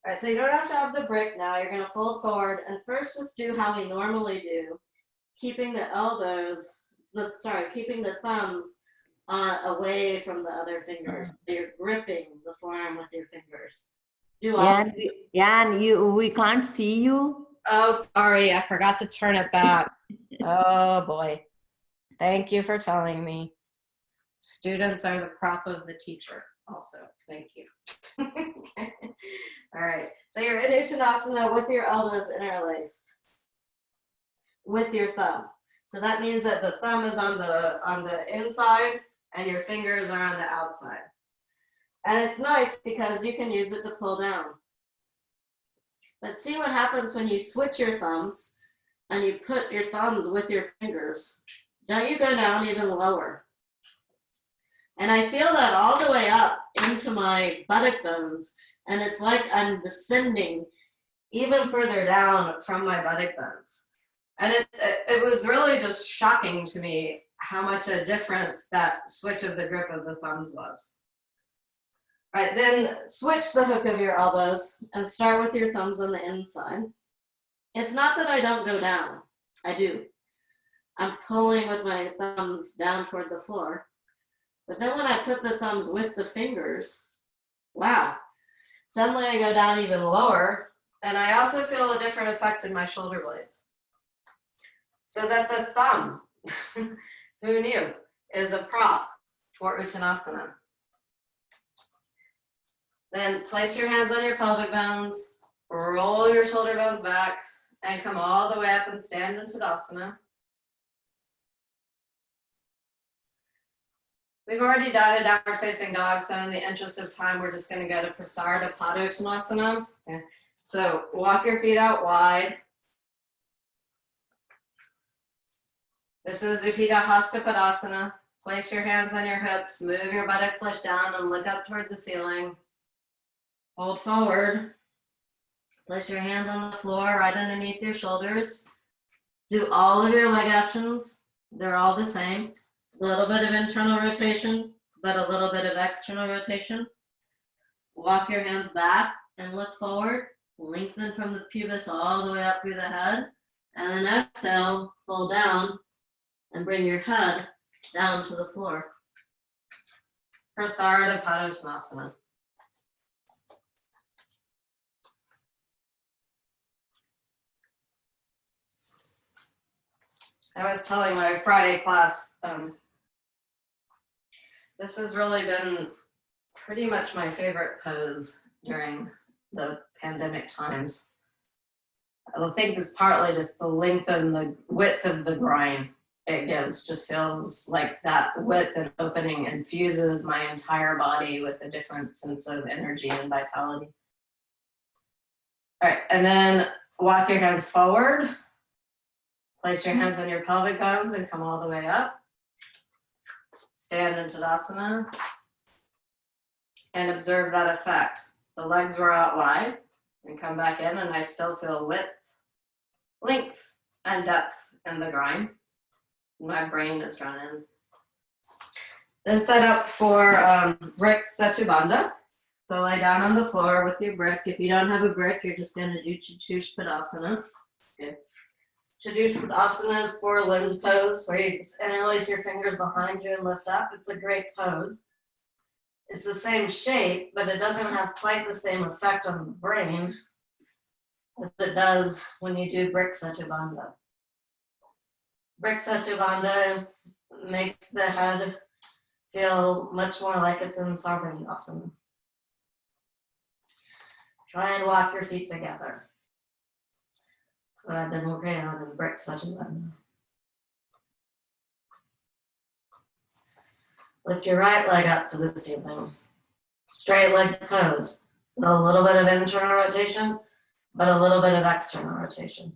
All right, so you don't have to have the brick now. You're going to fold forward and first just do how we normally do, keeping the keeping the thumbs away from the other fingers. So you're gripping the forearm with your fingers. We can't see you. Oh, sorry, I forgot to turn it back. Oh boy. Thank you for telling me. Students are the prop of the teacher also. Thank you. Okay. All right, so you're in Uttanasana with your elbows interlaced with your thumb. So that means that the thumb is on the inside and your fingers are on the outside. And it's nice because you can use it to pull down. But see what happens when you switch your thumbs and you put your thumbs with your fingers. Don't you go down even lower? And I feel that all the way up into my buttock bones, and it's like I'm descending even further down from my buttock bones. And it was really just shocking to me how much a difference that switch of the grip of the thumbs was. All right, then switch the hook of your elbows and start with your thumbs on the inside. It's not that I don't go down, I do. I'm pulling with my thumbs down toward the floor. But then when I put the thumbs with the fingers, wow, suddenly I go down even lower, and I also feel a different effect in my shoulder blades. So that the thumb, who knew, is a prop for Uttanasana. Then place your hands on your pelvic bones, roll your shoulder bones back, and come all the way up and stand in Tadasana. We've already done a downward facing dog, so in the interest of time, we're just going to go to Prasarita Padottanasana. Okay. So walk your feet out wide. This is Utthita Hasta Padasana. Place your hands on your hips, move your buttock flesh down and look up toward the ceiling. Hold forward. Place your hands on the floor right underneath your shoulders. Do all of your leg actions. They're all the same. A little bit of internal rotation, but a little bit of external rotation. Walk your hands back and look forward. Lengthen from the pubis all the way up through the head. And then exhale, fold down, and bring your head down to the floor. Prasarita Padottanasana. I was telling my Friday class, this has really been pretty much my favorite pose during the pandemic times. I think it's partly just the length and the width of the groin it gives. Just feels like that width and opening infuses my entire body with a different sense of energy and vitality. All right, and then walk your hands forward. Place your hands on your pelvic bones and come all the way up. Stand in Tadasana and observe that effect. The legs were out wide and come back in, and I still feel width, length, and depth in the groin. My brain is drawn in. Then set up for Brick Setubandha. So lay down on the floor with your brick. If you don't have a brick, you're just going to do Chaturpadasana. Okay. Chaturpadasana is 4-limbed pose where you just interlace your fingers behind you and lift up. It's a great pose. It's the same shape, but it doesn't have quite the same effect on the brain as it does when you do Brick Satyabandha. Brick Satyabandha makes the head feel much more like it's in Sarvangasana. Try and walk your feet together. That's what I've been working on in Brick Satyabandha. Lift your right leg up to the ceiling. Straight leg pose. So a little bit of internal rotation, but a little bit of external rotation.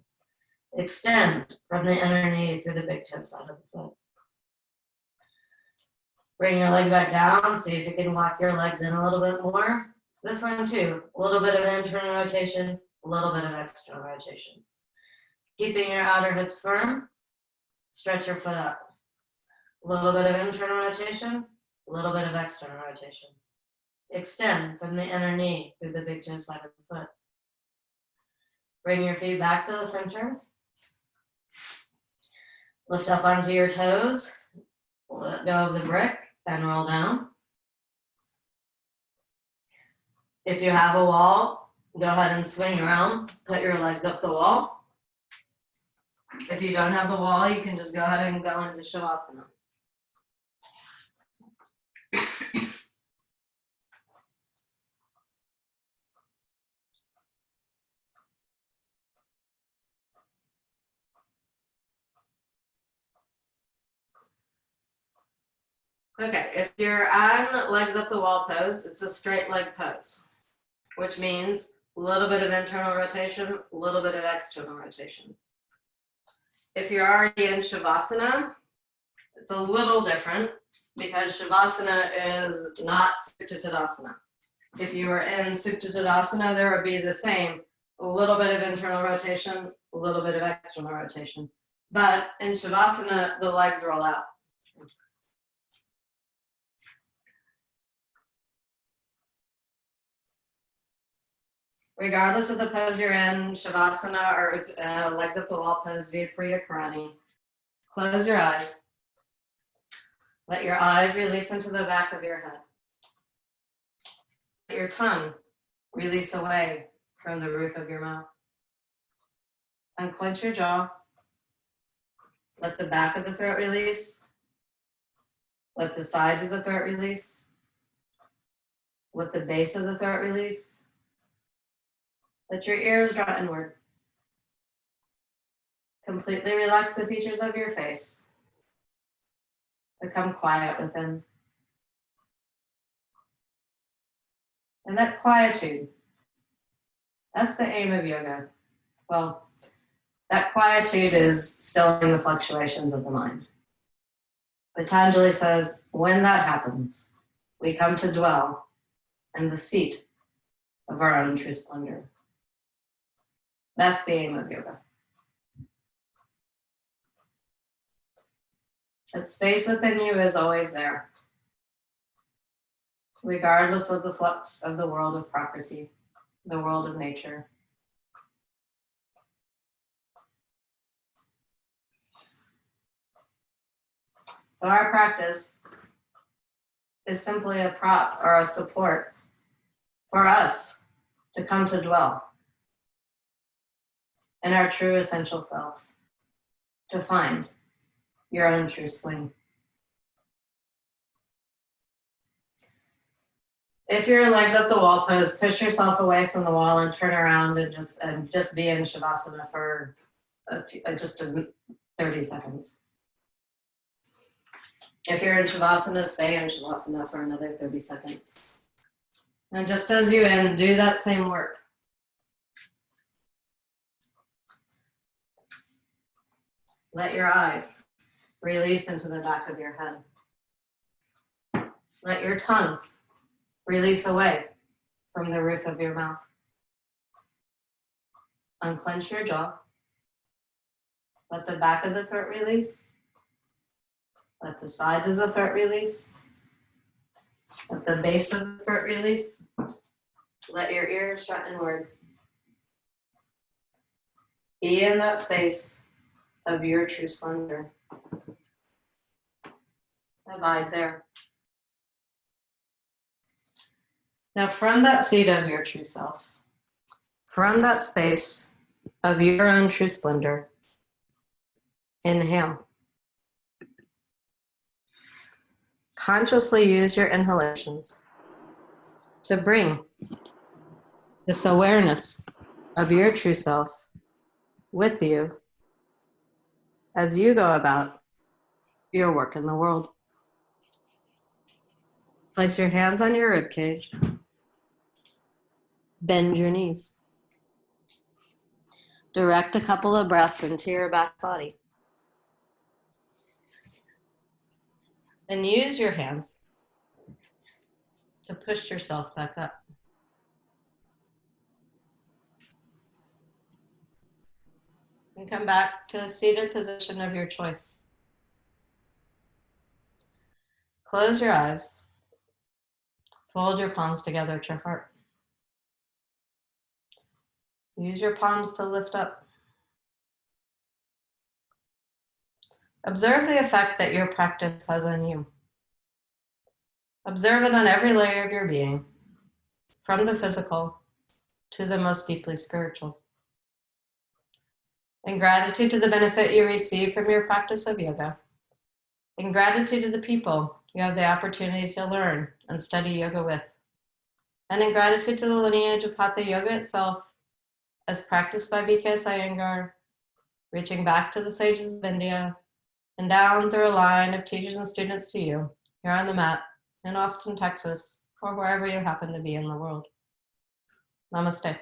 Extend from the inner knee through the big toe side of the foot. Bring your leg back down. See if you can walk your legs in a little bit more. This one too. A little bit of internal rotation, a little bit of external rotation. Keeping your outer hips firm. Stretch your foot up. A little bit of internal rotation, a little bit of external rotation. Extend from the inner knee through the big toe side of the foot. Bring your feet back to the center. Lift up onto your toes. Let go of the brick and roll down. If you have a wall, go ahead and swing around. Put your legs up the wall. If you don't have a wall, you can just go ahead and go into Shavasana. Okay, if you're on legs up the wall pose, it's a straight leg pose, which means a little bit of internal rotation, a little bit of external rotation. If you're already in Shavasana, it's a little different because Shavasana is not Supta Tadasana. If you were in Supta Tadasana, there would be the same, a little bit of internal rotation, a little bit of external rotation. But in Shavasana, the legs roll out. Regardless of the pose you're in, Shavasana or legs up the wall pose, Viparita Karani, close your eyes. Let your eyes release into the back of your head. Let your tongue release away from the roof of your mouth. Unclench your jaw. Let the back of the throat release. Let the sides of the throat release. Let the base of the throat release. Let your ears draw inward. Completely relax the features of your face. Become quiet within. And that quietude, that's the aim of yoga. Well, that quietude is stilling the fluctuations of the mind. Patanjali says, when that happens, we come to dwell in the seat of our own true splendor. That's the aim of yoga. That space within you is always there, regardless of the flux of the world of Prakriti, the world of nature. So our practice is simply a prop or a support for us to come to dwell in our true essential self, to find your own true swing. If you're legs up the wall pose, push yourself away from the wall and turn around and just be in Shavasana for just 30 seconds. If you're in Shavasana, stay in Shavasana for another 30 seconds. And just as you end, do that same work. Let your eyes release into the back of your head. Let your tongue release away from the roof of your mouth. Unclench your jaw. Let the back of the throat release. Let the sides of the throat release. Let the base of the throat release. Let your ears shut inward. Be in that space of your true splendor. Abide there. Now, from that seat of your true self, from that space of your own true splendor, inhale. Consciously use your inhalations to bring this awareness of your true self with you as you go about your work in the world. Place your hands on your rib cage. Bend your knees. Direct a couple of breaths into your back body. Then use your hands to push yourself back up. And come back to a seated position of your choice. Close your eyes. Fold your palms together at your heart. Use your palms to lift up. Observe the effect that your practice has on you. Observe it on every layer of your being, from the physical to the most deeply spiritual. In gratitude to the benefit you receive from your practice of yoga, in gratitude to the people you have the opportunity to learn and study yoga with, and in gratitude to the lineage of Hatha Yoga itself, as practiced by B.K.S. Iyengar, reaching back to the sages of India, and down through a line of teachers and students to you, here on the mat, in Austin, Texas, or wherever you happen to be in the world. Namaste.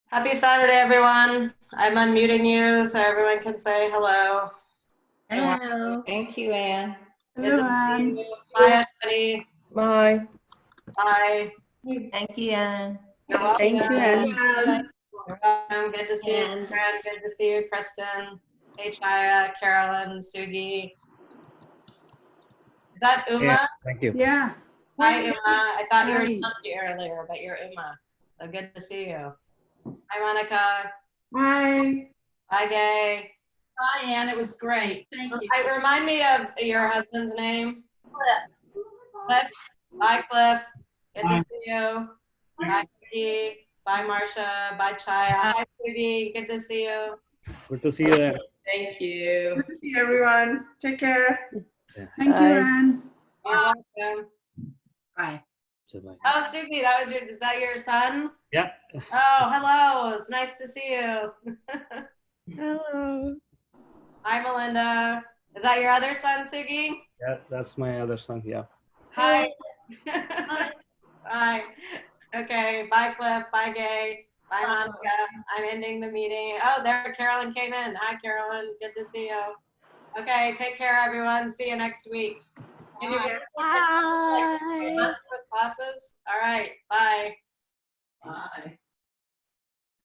Happy Saturday, everyone. I'm unmuting you so everyone can say hello. Hello. Thank you, Anne. Good to see you. Bye, everybody. Bye. Bye. Thank you, Anne. You're welcome. Thank you, Anne. You're welcome. Good to see you, And- Karen. Good to see you, Kristen. Hey, Chaya, Carolyn, Sugi. Is that Uma? Yeah, thank you. Yeah. Hi, Uma. I thought you were Hi. Shanti earlier, but you're Uma. So good to see you. Hi, Monica. Hi. Hi, Gay. Hi, Anne. It was great. Thank you. Remind me of your husband's name. Cliff. Bye, Cliff. Good to see you. Bye, Sugi. Bye, Marcia. Bye, Chaya. Hi, Sugi. Good to see you. Good to see you. Anne. Thank you. Good to see everyone. Take care. Thank Bye. you, Anne. You're welcome. Bye. Bye. Oh, Sugi, is that your son? Yeah. Oh, hello. It's nice to see you. Hello. Hi, Melinda. Is that your other son, Sugi? Yeah, that's my other son. Yeah. Hi. Bye. Okay. Bye, Cliff. Bye, Gay. Bye, Monica. I'm ending the meeting. Oh, there Carolyn came in. Hi, Carolyn. Good to see you. Okay. Take care, everyone. See you next week. Can you get Bye. with classes? All right. Bye. Bye.